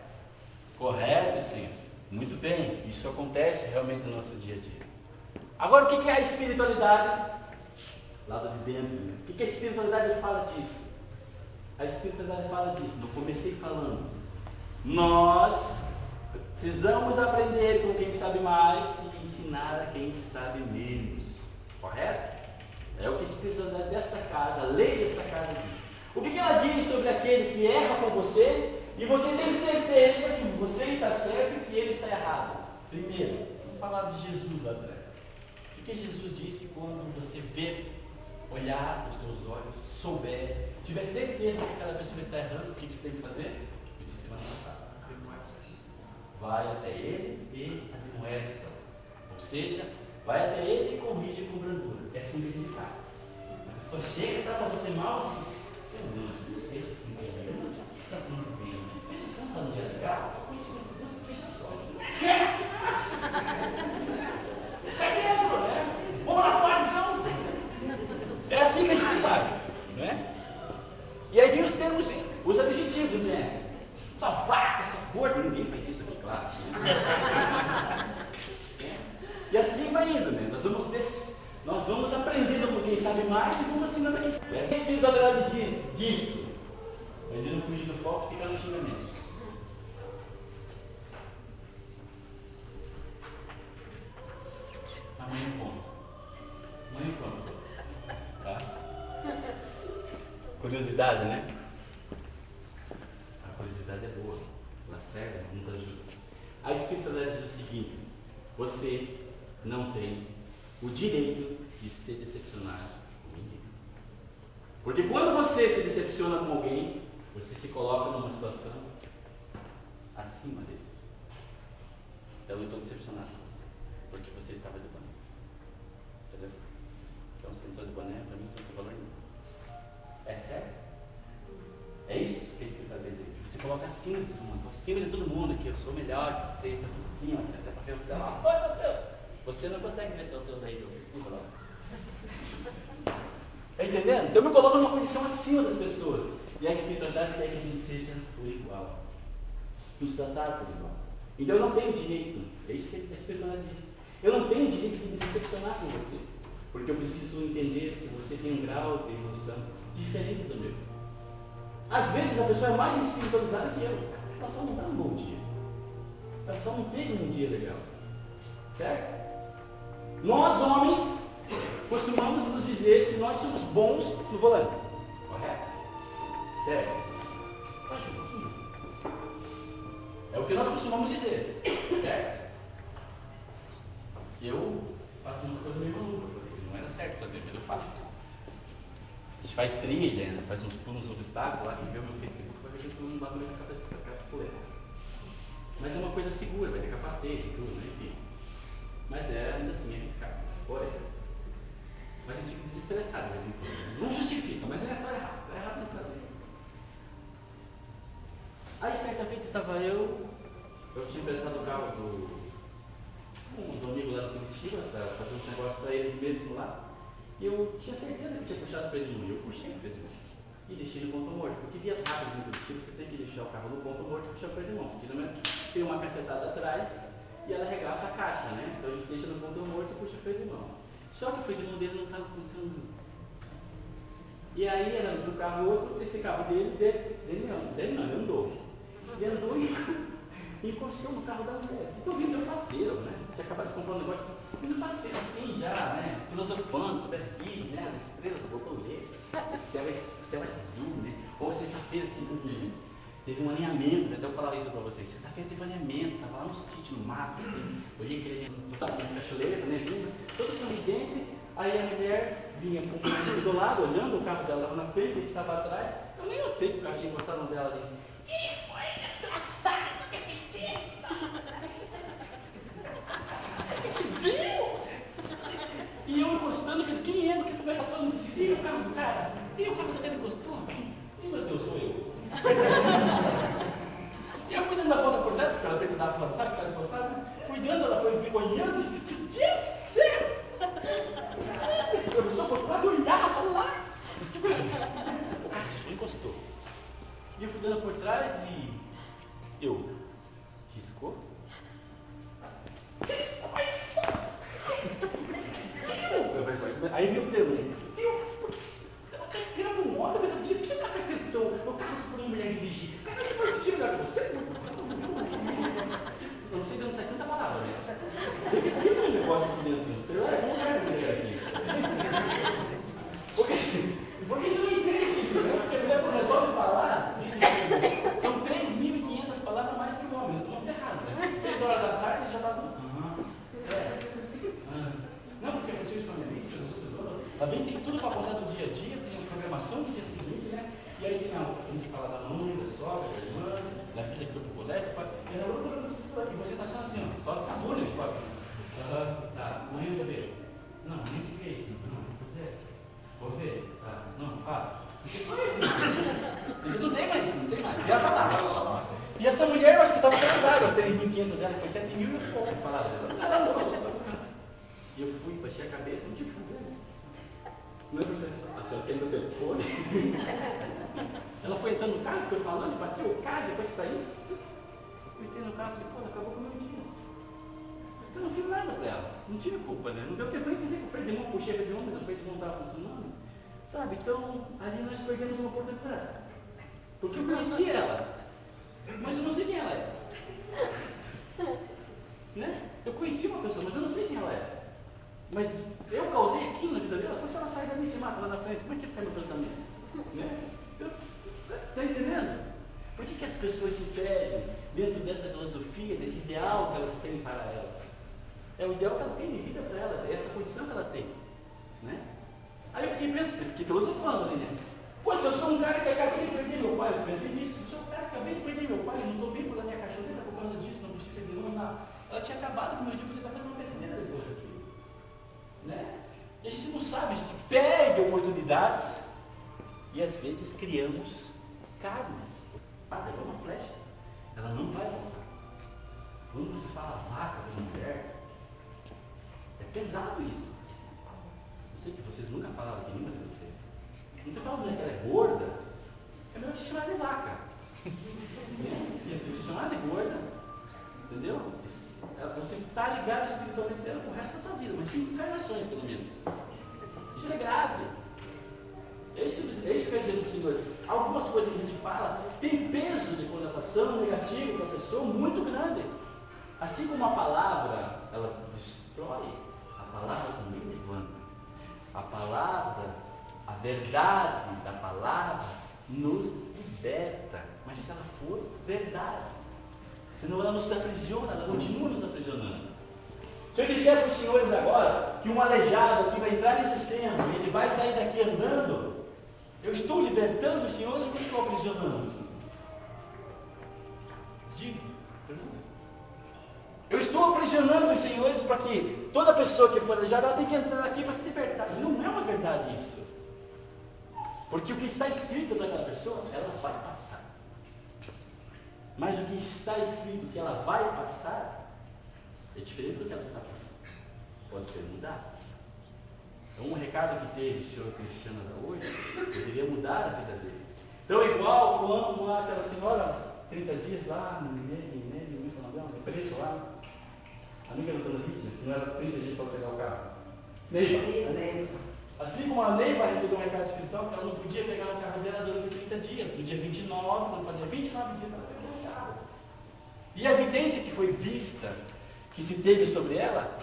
Speaker 1: Correto, senhores. Muito bem. Isso acontece realmente no nosso dia a dia. Agora, o que é a espiritualidade? Lado de dentro. Né? O que a espiritualidade fala disso? A espiritualidade fala disso. Eu comecei falando. Nós precisamos aprender com quem sabe mais e ensinar a quem sabe menos. Correto? É o que a espiritualidade desta casa, a lei desta casa diz. O que ela diz sobre aquele que erra com você e você tem certeza que você está certo e que ele está errado? Primeiro, vamos falar de Jesus lá atrás. O que Jesus disse quando você vê, olhar nos teus olhos, souber, tiver certeza que aquela pessoa está errando, o que você tem que fazer? Eu disse semana passada. Vai até ele e admoesta. Ou seja, vai até ele e corrige com brandura. É assim que a gente faz. A pessoa chega e trata você mal assim. Não seja assim comigo. Não está tudo bem. Veja só, não está no dia legal. Veja só. Vai dentro, né? Vamos lá fora então. É assim que a gente faz. Não é? E aí vem os termos, os adjetivos, né? Só vaca, só gordo, ninguém fez isso aqui, claro. E assim vai indo, né? Nós vamos aprendendo com quem sabe mais e vamos ensinando a quem sabe. A espiritualidade disso. A gente não fugir do foco, fica no xingamento. Amanhã conta. Tá? Curiosidade, né? A curiosidade é boa. Ela serve, nos ajuda. A espiritualidade diz o seguinte: você não tem o direito de se decepcionar com ninguém. Porque quando você se decepciona com alguém, você se coloca numa situação acima dele. Então eu estou decepcionado com você, porque você estava de boné. Entendeu? Então você não está de boné, para mim você não tem valor nenhum. É sério? É isso que a espiritualidade diz. Você coloca acima de todo mundo. Estou acima de todo mundo aqui, eu sou melhor que você, está aqui em cima, até para ver o céu. Você não consegue ver o seu daí, eu coloco. Está entendendo? Então eu me coloco numa posição acima das pessoas. E a espiritualidade quer que a gente seja por igual. Nos tratar por igual. Então eu não tenho direito, é isso que a espiritualidade diz. Eu não tenho direito de me decepcionar com você. Porque eu preciso entender que você tem um grau de evolução diferente do meu. Às vezes a pessoa é mais espiritualizada que eu. Ela só não dá um bom dia. Ela só não teve um dia legal. Certo? Nós, homens, costumamos nos dizer que nós somos bons no volante. Correto? Sério? Baixa um pouquinho. É o que nós costumamos dizer. Certo? Eu faço umas coisas meio malucas, porque não era certo fazer, mas eu faço. A gente faz trilha, faz uns pulos no obstáculo, lá quem vê o meu Facebook vai ver que eu estou num bagulho da capoeira. Mas é uma coisa segura, vai ter capacete e tudo, né? Enfim. Mas é ainda assim arriscado. Porém. Mas a gente fica desestressado de vez em quando. Não justifica, mas está errado. Está errado no fazer. Aí certa vez estava eu tinha emprestado o carro do amigo lá de Curitiba, para fazer um negócio para eles mesmos lá. E eu tinha certeza que eu tinha puxado o freio de mão. E eu puxei o freio de mão. E deixei no ponto morto. Porque vias rápidas em Curitiba, você tem que deixar o carro no ponto morto e puxar o freio de mão. Porque tem uma cacetada atrás e ela arregaça a caixa, né? Então a gente deixa no ponto morto e puxa o freio de mão. Só que o freio de mão dele não estava funcionando. E aí era entre um carro e outro, esse carro dele não, ele andou. Ele andou e encostou no carro da mulher. Então vindo eu faceiro, né? Tinha acabado de comprar um negócio, vindo faceiro assim já, né? Filosofando sobre a vida, né? As estrelas, borboleta, o céu é azul, né? Ou sexta-feira aqui. Teve um alinhamento, até eu falava isso para vocês. Sexta-feira teve um alinhamento, estava lá no sítio, no mato. Assim, olhei aquele sabe, as cachoeiras, né? Vinha, todo sorridente. Aí a mulher vinha com o carro do lado, olhando, o carro dela estava na frente, esse estava atrás. Eu nem notei que o carro tinha encostado no dela ali. E foi engraçado que fez isso! Viu? E eu encostando, quem é? Porque você vai estar falando desse filho, o carro do cara? E o carro do cara encostou assim. E meu Deus, sou eu. E eu fui dando a volta por trás, porque ela tem que dar uma passada, porque ela encostava, né? Fui dando, ela foi olhando e disse, Deus do céu! Eu só por trás olhava lá. O carro só encostou. E eu fui dando por trás e eu riscou. Aí meu Deus, carteira com moto, mas eu disse, por que você está carteira? O carro por uma mulher dirigir. O carro por dirigir, você? Eu não sei de onde sai tanta palavra, né? Tem um negócio aqui dentro. Você vai, não vai mulher aqui. Porque você não entende isso, né? Porque a mulher quando resolve falar, são 3.500 palavras mais que o homem. Eles estão ferrados, né? 6 horas da tarde já está tudo. Não, porque aconteceu isso com a minha amiga. Ela vem, tem tudo para contar do dia a dia, tem a programação do dia seguinte, né? E aí tem a gente fala da mãe, da sogra, da irmã, da filha que foi pro colégio, e você está só assim, ó, só acabou na história. Tá, amanhã eu vejo. Não, amanhã eu vejo isso. Não, você vou ver. Tá, não, faço. Porque só isso. Não tem mais. E ela tá lá. E essa mulher, eu acho que estava atrasada, as 3.500 dela, foi 7.000 e poucas palavras. E eu fui, baixei a cabeça, não tinha o que fazer. Não é pra você, a senhora querendo seu telefone. Ela foi entrando no carro, foi falando, bateu o carro, depois saiu. Eu entrei no carro e falei, pô, acabou com o meu dia. Eu não fiz nada pra ela, não tive culpa, né? Não deu tempo nem dizer que o freio de mão, puxei o freio de mão, mas o freio de mão não estava funcionando. Sabe, então, ali nós perdemos uma oportunidade. Porque eu conheci ela, mas eu não sei quem ela é. Né? Eu conheci uma pessoa, mas eu não sei quem ela é. Mas eu causei aquilo na vida dela, depois se ela sai dali e se mata lá na frente, como é que fica meu pensamento? Né? Está entendendo? Por que as pessoas se perdem dentro dessa filosofia, desse ideal que elas têm para elas? É o ideal que ela tem de vida para ela, é essa condição que ela tem. Né? Aí eu fiquei pensando, fiquei filosofando ali, né? Pô, se eu sou um cara que acabei de perder meu pai, eu pensei nisso, se eu sou um cara que acabei de perder meu pai, não estou bem por da minha cachorreta por causa disso, não preciso perder nada. Ela tinha acabado com o meu dia, porque está fazendo uma besteira depois aqui. Né? E a gente não sabe, a gente perde oportunidades e às vezes criamos karmas. Ela é uma flecha, ela não vai voltar. Quando você fala vaca para mulher, é pesado isso. Eu sei que vocês nunca falaram aqui, nenhuma de vocês. Quando você fala mulher que ela é gorda, é melhor te chamar de vaca. Se te chamar de gorda, entendeu? Você está ligado espiritualmente dela pro resto da tua vida, mas 5 encarnações pelo menos. Isso é grave. É isso que quer dizer o Senhor. Algumas coisas que a gente fala tem peso de conotação negativa para a pessoa muito grande. Assim como a palavra, ela destrói, a palavra também levanta. A palavra, a verdade da palavra nos liberta. Mas se ela for verdade, senão ela nos aprisiona, ela continua nos aprisionando. Se eu disser para os senhores agora que um aleijado aqui vai entrar nesse centro e ele vai sair daqui andando, eu estou libertando os senhores ou eu estou aprisionando? Diga. Eu estou aprisionando os senhores para que toda pessoa que for aleijada ela tem que entrar aqui para se libertar. Não é uma verdade isso. Porque o que está escrito para aquela pessoa, ela vai passar. Mas o que está escrito que ela vai passar é diferente do que ela está passando. Pode ser mudado. Então, um recado que teve o senhor Cristiano hoje poderia mudar a vida dele. Então, igual quando lá aquela senhora, 30 dias lá, preso lá, amiga do Dona Lídia, que não era 30 dias para pegar o carro. Neiva. Assim como a Neiva recebeu um recado espiritual, que ela não podia pegar o carro dela durante 30 dias. No dia 29, quando fazia 29 dias, ela pegou o carro. E a evidência que foi vista, que se teve sobre ela,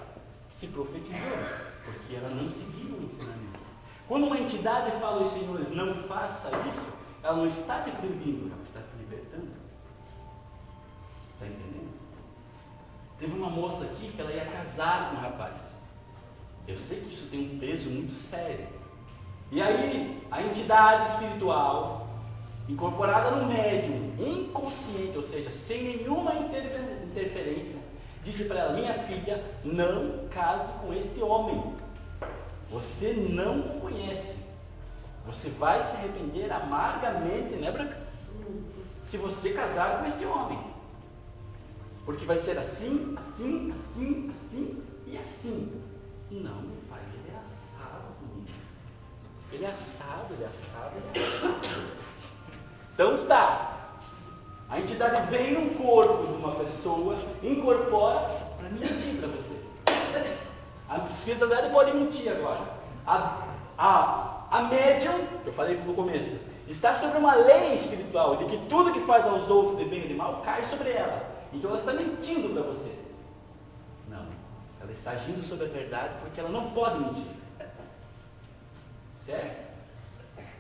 Speaker 1: se profetizou, porque ela não seguiu o ensinamento. Quando uma entidade fala aos senhores, não faça isso, ela não está te proibindo, ela está te libertando. interpretando. Está entendendo? Teve uma moça aqui que ela ia casar com um rapaz. Eu sei que isso tem um peso muito sério. E aí, a entidade espiritual, incorporada no médium, inconsciente, ou seja, sem nenhuma interferência, disse para ela: minha filha, não case com este homem. Você não o conhece. Você vai se arrepender amargamente, né, Branca? Se você casar com este homem. Porque vai ser assim, assim, assim, assim e assim. Não, meu pai, ele é assado comigo. Ele é assado, ele é assado, ele é assado. Então tá. A entidade vem no corpo de uma pessoa, incorpora para mentir para você. A espiritualidade pode mentir agora. A médium, que eu falei no começo, está sobre uma lei espiritual, de que tudo que faz aos outros de bem ou de mal cai sobre ela. Então ela está mentindo para você. Não, ela está agindo sobre a verdade porque ela não pode mentir. Certo?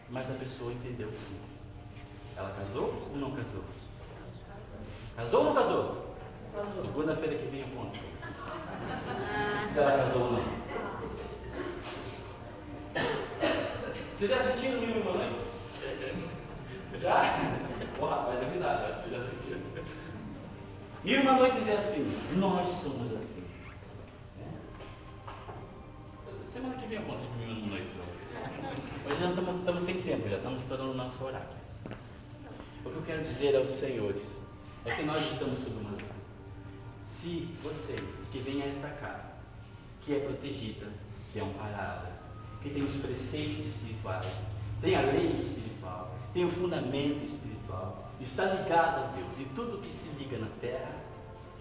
Speaker 1: Mas a pessoa entendeu sim. Ela casou ou não casou? Casou ou não casou? Segunda-feira que vem eu conto. Se ela casou ou não. Vocês já assistiram Mil e Uma Noites? Já? Ó, rapaz, é risada, acho que já assistiram. Mil e Uma Noites é assim, nós somos assim. Semana que vem eu conto Mil e Uma Noites para vocês. Hoje já estamos sem tempo, já estamos estourando o nosso horário. O que eu quero dizer aos senhores é que nós estamos sob uma lei. Se vocês que vêm a esta casa, que é protegida, que é amparada, que tem os preceitos espirituais, tem a lei espiritual, tem o fundamento espiritual, está ligado a Deus, e tudo que se liga na terra,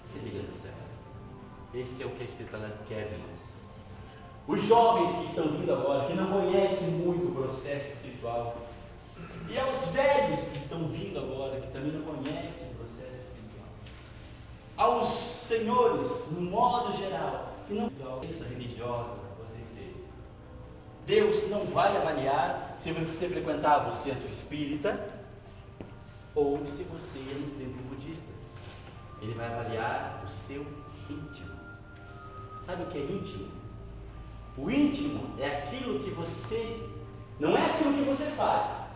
Speaker 1: se liga no céu. Esse é o que a espiritualidade quer de nós. Os jovens que estão vindo agora, que não conhecem muito o processo espiritual, e aos velhos que estão vindo agora, que também não conhecem o processo espiritual, aos senhores, no modo geral, que não crença religiosa, vocês sejam. Deus não vai avaliar se você frequentava o centro espírita ou se você é um templo budista. Ele vai avaliar o seu íntimo. Sabe o que é íntimo? O íntimo é aquilo que você, não é aquilo que você faz,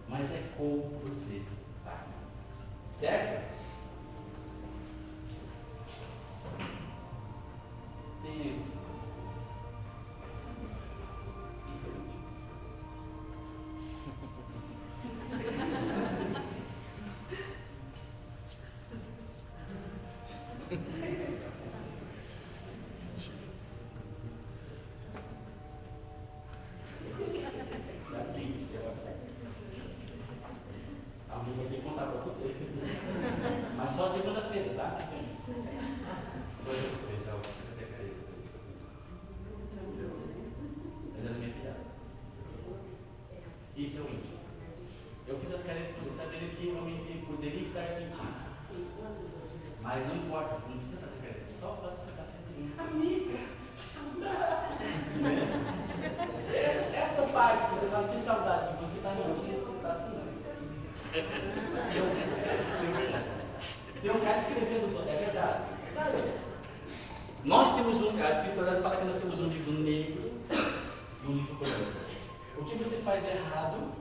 Speaker 1: mas é como você faz. Certo? Tem. Isso é o íntimo. Eu fiz as caretas para vocês saberem que realmente poderia estar sentindo. Mas não importa, você não precisa fazer careta. Só para você estar sentindo. Amiga, que saudade! Essa parte, você fala que saudade, você está mentindo, você está assim, não. Tem um cara escrevendo, é verdade. Claro isso. Nós temos a espiritualidade fala que nós temos um livro negro e um livro branco. O que você faz errado,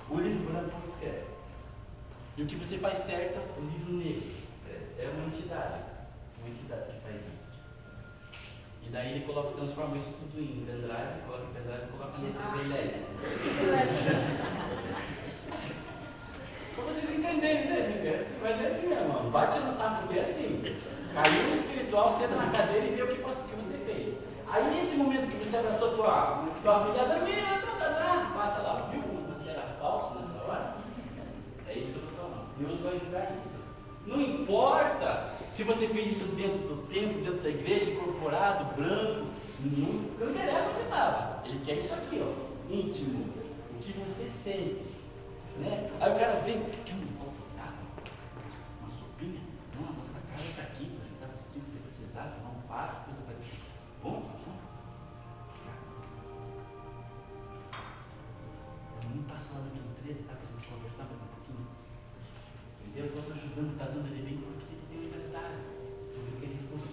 Speaker 1: o livro branco escreve. E o que você faz certo, o livro negro escreve. É uma entidade que faz isso. E daí ele transforma isso tudo em pendrive, coloca em pendrive e coloca na TV. Para vocês entenderem, né, gente? É assim, mas é assim mesmo, mano. Bate no saco porque é assim. Caiu no espiritual, senta na cadeira e vê o que você fez. Aí nesse momento que você abraçou tua filhada, passa lá, viu como você era falso nessa hora? É isso que eu estou falando. Deus vai julgar isso. Não importa se você fez isso dentro do templo, dentro da igreja, incorporado, branco, não interessa onde você estava. Ele quer isso aqui, ó, íntimo, o que você sente. Né? Aí o cara vem, quer um copo d'água? Uma sopinha? Não, a nossa casa está aqui para ajudar você se precisar, tomar um passo, coisa para isso. Bom? Não passou lá na empresa, está com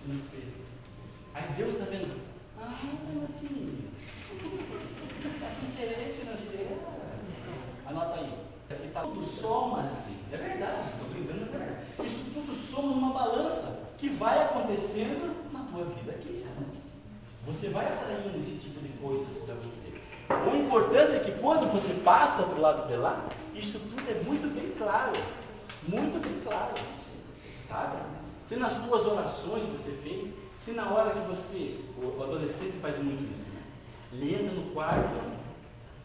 Speaker 1: financeiro. Aí Deus está vendo, mas que menino. Interesse financeiro. Anota aí. Aqui está tudo soma-se. É verdade, estou brincando, mas é verdade. Isso tudo soma numa balança que vai acontecendo na tua vida aqui. Você vai atraindo esse tipo de coisas para você. O importante é que quando você passa para o lado de lá, isso tudo é muito bem claro. Muito bem claro. Sabe? Se nas tuas orações você fez, se na hora que você, o adolescente faz muito isso, né? Ele entra no quarto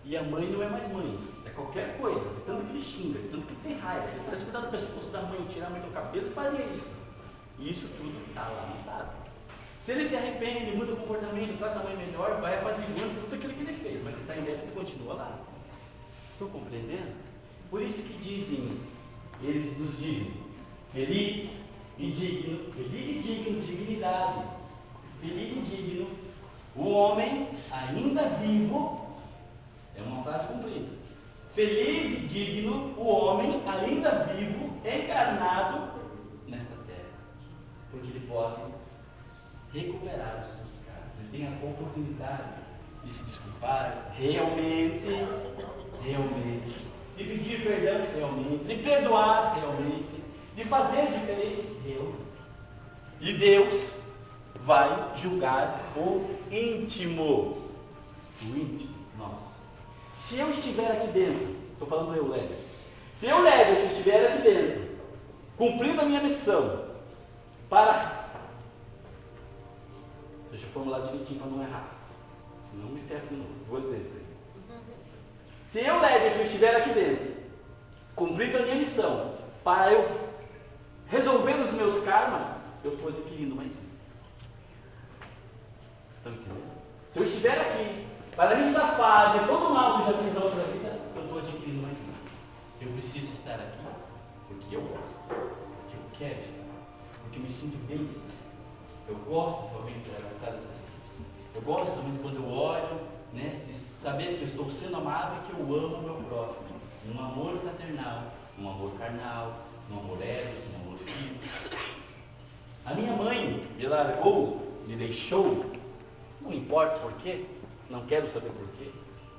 Speaker 1: e a mãe não é mais mãe. É qualquer coisa. De tanto que ele xinga, de tanto que ele tem raiva. Se ele tivesse cuidado do pescoço da mãe, tirar a mãe do cabelo, faria isso. E isso tudo está lá anotado. Se ele se arrepende, ele muda o comportamento, trata a mãe melhor, vai apaziguando tudo aquilo que ele fez. Mas se está em débito, continua lá. Estão compreendendo? Por isso que dizem, eles nos dizem, feliz e digno, dignidade. Feliz e digno, o homem ainda vivo, é uma frase cumprida. Feliz e digno, o homem ainda vivo, encarnado nesta terra. Porque ele pode recuperar os seus casos. Ele tem a oportunidade de se desculpar realmente, de pedir perdão realmente, de perdoar realmente, de fazer diferente realmente. E Deus vai julgar o íntimo. O íntimo, nosso. Se eu estiver aqui dentro, estou falando eu, Lédio. Se eu, Lédio, se estiver aqui dentro, cumprindo a minha missão, para... Deixa eu formular direitinho para não errar. Senão me ferro de novo, 2 vezes. Se eu, Lédio, se eu estiver aqui dentro, cumprindo a minha missão, para eu resolver os meus karmas, eu estou adquirindo mais um. Estão entendendo? Se eu estiver aqui, para me safar de todo o mal que eu já fiz na outra vida, eu estou adquirindo mais um. Eu preciso estar aqui, porque eu gosto, porque eu quero estar, porque eu me sinto bem estar. Eu gosto realmente de abraçar as pessoas. Eu gosto realmente quando eu olho, né, de saber que eu estou sendo amado e que eu amo o meu próximo. Um amor fraternal, um amor carnal, um amor eros, um amor filho. A minha mãe me largou, me deixou, não importa porquê, não quero saber porquê.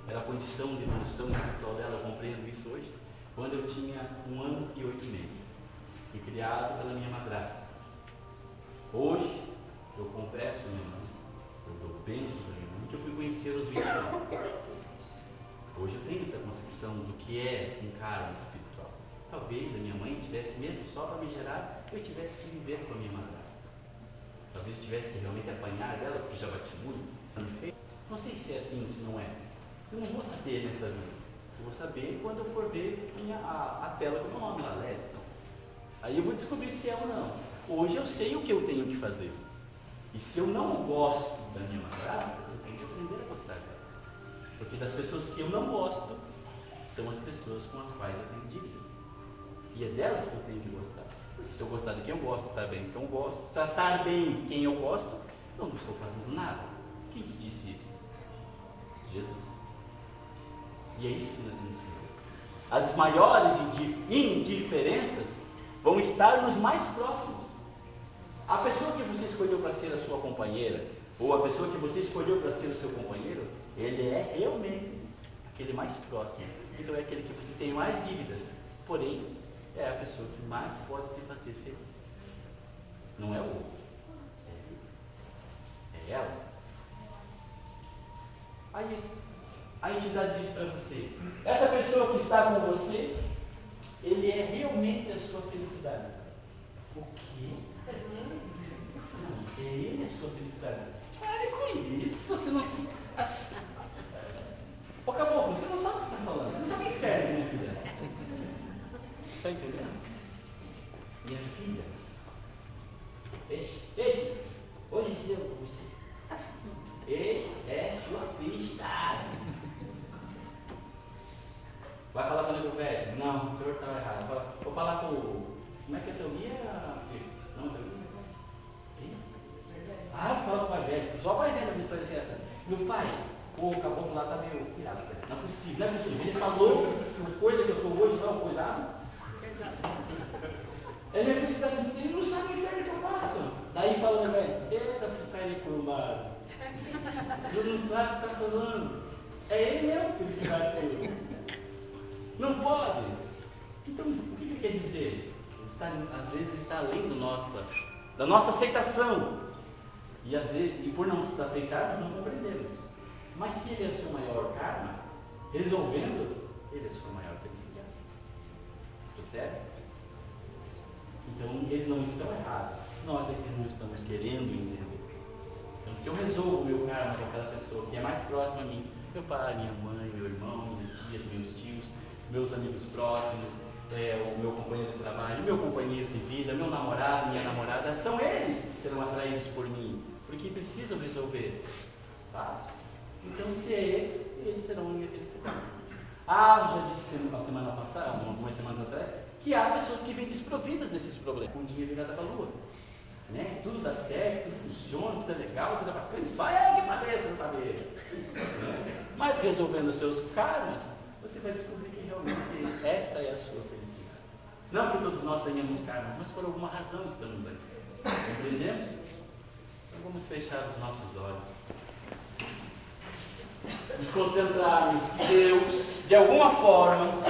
Speaker 1: Era a condição de evolução espiritual dela, eu compreendo isso hoje. Quando eu tinha 1 ano e 8 meses. Fui criado pela minha madrasta. Hoje, eu confesso, minha mãe, eu dou bênção para minha mãe, que eu fui conhecer os 20 anos. Hoje eu tenho essa concepção do que é um karma espiritual. Talvez a minha mãe tivesse mesmo só para me gerar, eu tivesse que viver com a minha madrasta. Talvez eu tivesse que realmente apanhar dela, porque já bati muito. Não sei se é assim ou se não é. Eu não vou saber nessa vida. Eu vou saber quando eu for ver a tela com o meu nome lá, Edson. Aí eu vou descobrir se é ou não. Hoje eu sei o que eu tenho que fazer. E se eu não gosto da minha madrasta, eu tenho que aprender a gostar dela. Porque das pessoas que eu não gosto, são as pessoas com as quais eu tenho dívidas. E é delas que eu tenho que gostar. Porque se eu gostar de quem eu gosto, tratar bem quem eu gosto, tratar bem quem eu gosto, eu não estou fazendo nada. Quem que disse isso? Jesus. E é isso que nós temos que fazer. As maiores indiferenças vão estar nos mais próximos. A pessoa que você escolheu para ser a sua companheira, ou a pessoa que você escolheu para ser o seu companheiro, ele é realmente aquele mais próximo. Então é aquele que você tem mais dívidas, porém é a pessoa que mais pode te fazer feliz. Não é o outro. É ela. Aí a entidade diz para você, essa pessoa que está com você, ele é realmente a sua felicidade. O quê? Não, é ele a sua felicidade. Pare com isso, você não... Ô caboclo, você não sabe o que você está falando, você não sabe o inferno, minha filha. Está entendendo? Minha filha, este, hoje eu vou você. Este é sua felicidade. Vai falar com o nego velho? Não, o senhor estava errado. Vou falar com o... Como é que é teu guia, filho? Não, teu guia? Ah, vou falar com o pai velho. Só o pai velho me história assim essa. Meu pai, o caboclo lá está meio pirado. Não é possível, não é possível. Ele falou que a coisa que eu estou hoje não é uma coisa... É minha felicidade. Ele não sabe o inferno que eu passo. Daí Aí fala, velho, eita, porcaria corumbado. Você não sabe o que está falando. É ele mesmo que ele está falando. Não pode. Então, o que ele quer dizer? Às vezes está além da nossa aceitação. E às vezes, e por não aceitarmos, não compreendemos. Mas se ele é o seu maior karma, resolvendo, ele é a sua maior felicidade. Percebe? Então, eles não estão errados. Nós é que não estamos querendo entender. Então, se eu resolvo o meu karma com aquela pessoa que é mais próxima a mim, meu pai, minha mãe, meu irmão, minhas tias, meus tios, meus amigos próximos, o meu companheiro de trabalho, meu companheiro de vida, meu namorado, minha namorada, são eles que serão atraídos por mim, porque precisam resolver. Tá? Então, se é eles serão minha felicidade. Já disse na semana passada, algumas semanas atrás, que há pessoas que vêm desprovidas desses problemas, com dinheiro virado para a lua. Né? Tudo dá certo, tudo funciona, tudo é legal, tudo é bacana, só é que pareça saber. Né? Mas resolvendo os seus karmas, você vai descobrir que realmente essa é a sua felicidade. Não que todos nós tenhamos karmas, mas por alguma razão estamos aqui. Compreendemos? Então vamos fechar os nossos olhos. Nos concentrarmos que Deus, de alguma forma,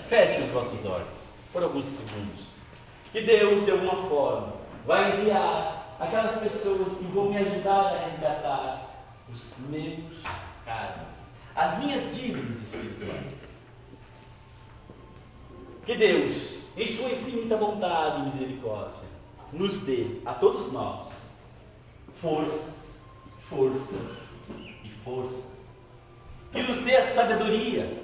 Speaker 1: feche os vossos olhos por alguns segundos. Que Deus, de alguma forma, vai enviar aquelas pessoas que vão me ajudar a resgatar os meus karmas, as minhas dívidas espirituais. Que Deus, em sua infinita bondade e misericórdia, nos dê a todos nós forças e forças. Que nos dê a sabedoria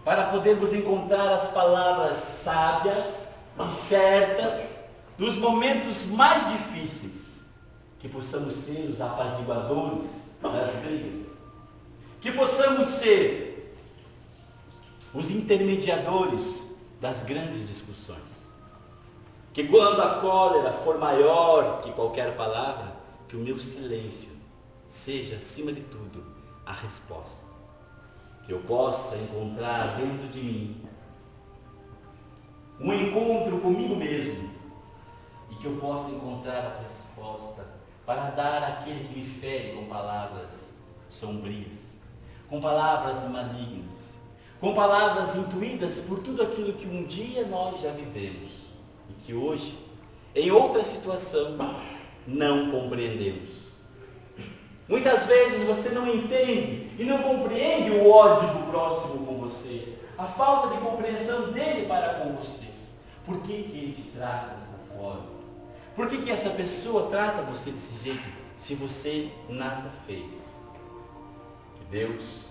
Speaker 1: para podermos encontrar as palavras sábias e certas nos momentos mais difíceis. Que possamos ser os apaziguadores das brigas. Que possamos ser os intermediadores das grandes discussões. Que quando a cólera for maior que qualquer palavra, que o meu silêncio seja, acima de tudo, a resposta. Que eu possa encontrar dentro de mim um encontro comigo mesmo e que eu possa encontrar a resposta para dar àquele que me fere com palavras sombrias, com palavras malignas, com palavras intuídas por tudo aquilo que um dia nós já vivemos e que hoje, em outra situação, não compreendemos. Muitas vezes você não entende e não compreende o ódio do próximo com você, a falta de compreensão dele para com você. Por que ele te trata dessa forma? Por que essa pessoa trata você desse jeito se você nada fez? Que Deus,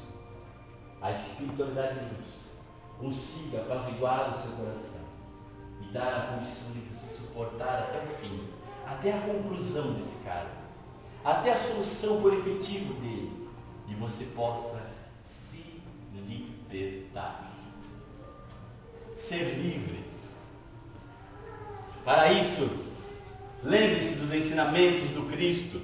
Speaker 1: a espiritualidade de Deus, consiga apaziguar o seu coração e dar a condição de você suportar até o fim, até a conclusão desse caso, até a solução por efetivo dele, e você possa se libertar, ser livre. Para isso, lembre-se dos ensinamentos do Cristo.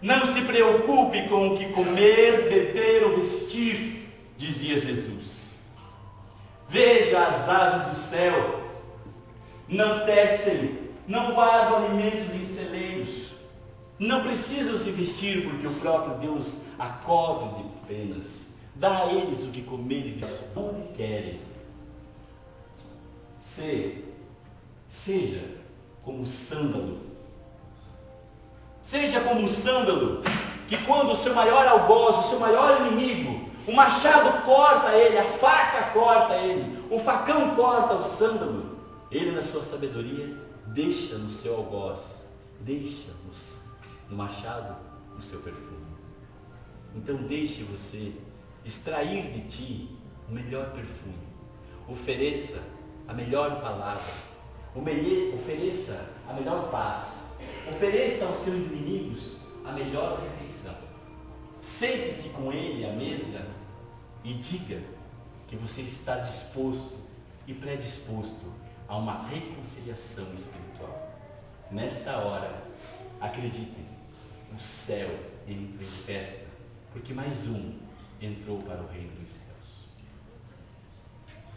Speaker 1: Não se preocupe com o que comer, beber ou vestir, dizia Jesus. Veja as aves do céu, não tecem, não guardam alimentos em celeiros, não precisam se vestir porque o próprio Deus acorda de penas, dá a eles o que comer e vestir onde querem. Seja como o sândalo. Seja como um sândalo, que quando o seu maior algoz, o seu maior inimigo, o machado corta ele, a faca corta ele, o facão corta o sândalo, ele na sua sabedoria deixa no seu algoz, deixa no machado o seu perfume. Então deixe você extrair de ti o melhor perfume. Ofereça a melhor palavra. Ofereça a melhor paz. Ofereça aos seus inimigos a melhor refeição. Sente-se com ele à mesa e diga que você está disposto e predisposto a uma reconciliação espiritual. Nesta hora, acreditem, o céu entra em festa, porque mais um entrou para o reino dos céus.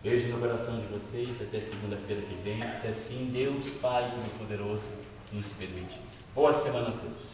Speaker 1: Beijo no coração de vocês, até segunda-feira que vem, se assim Deus Pai Todo-Poderoso nos permitir. Boa semana a todos.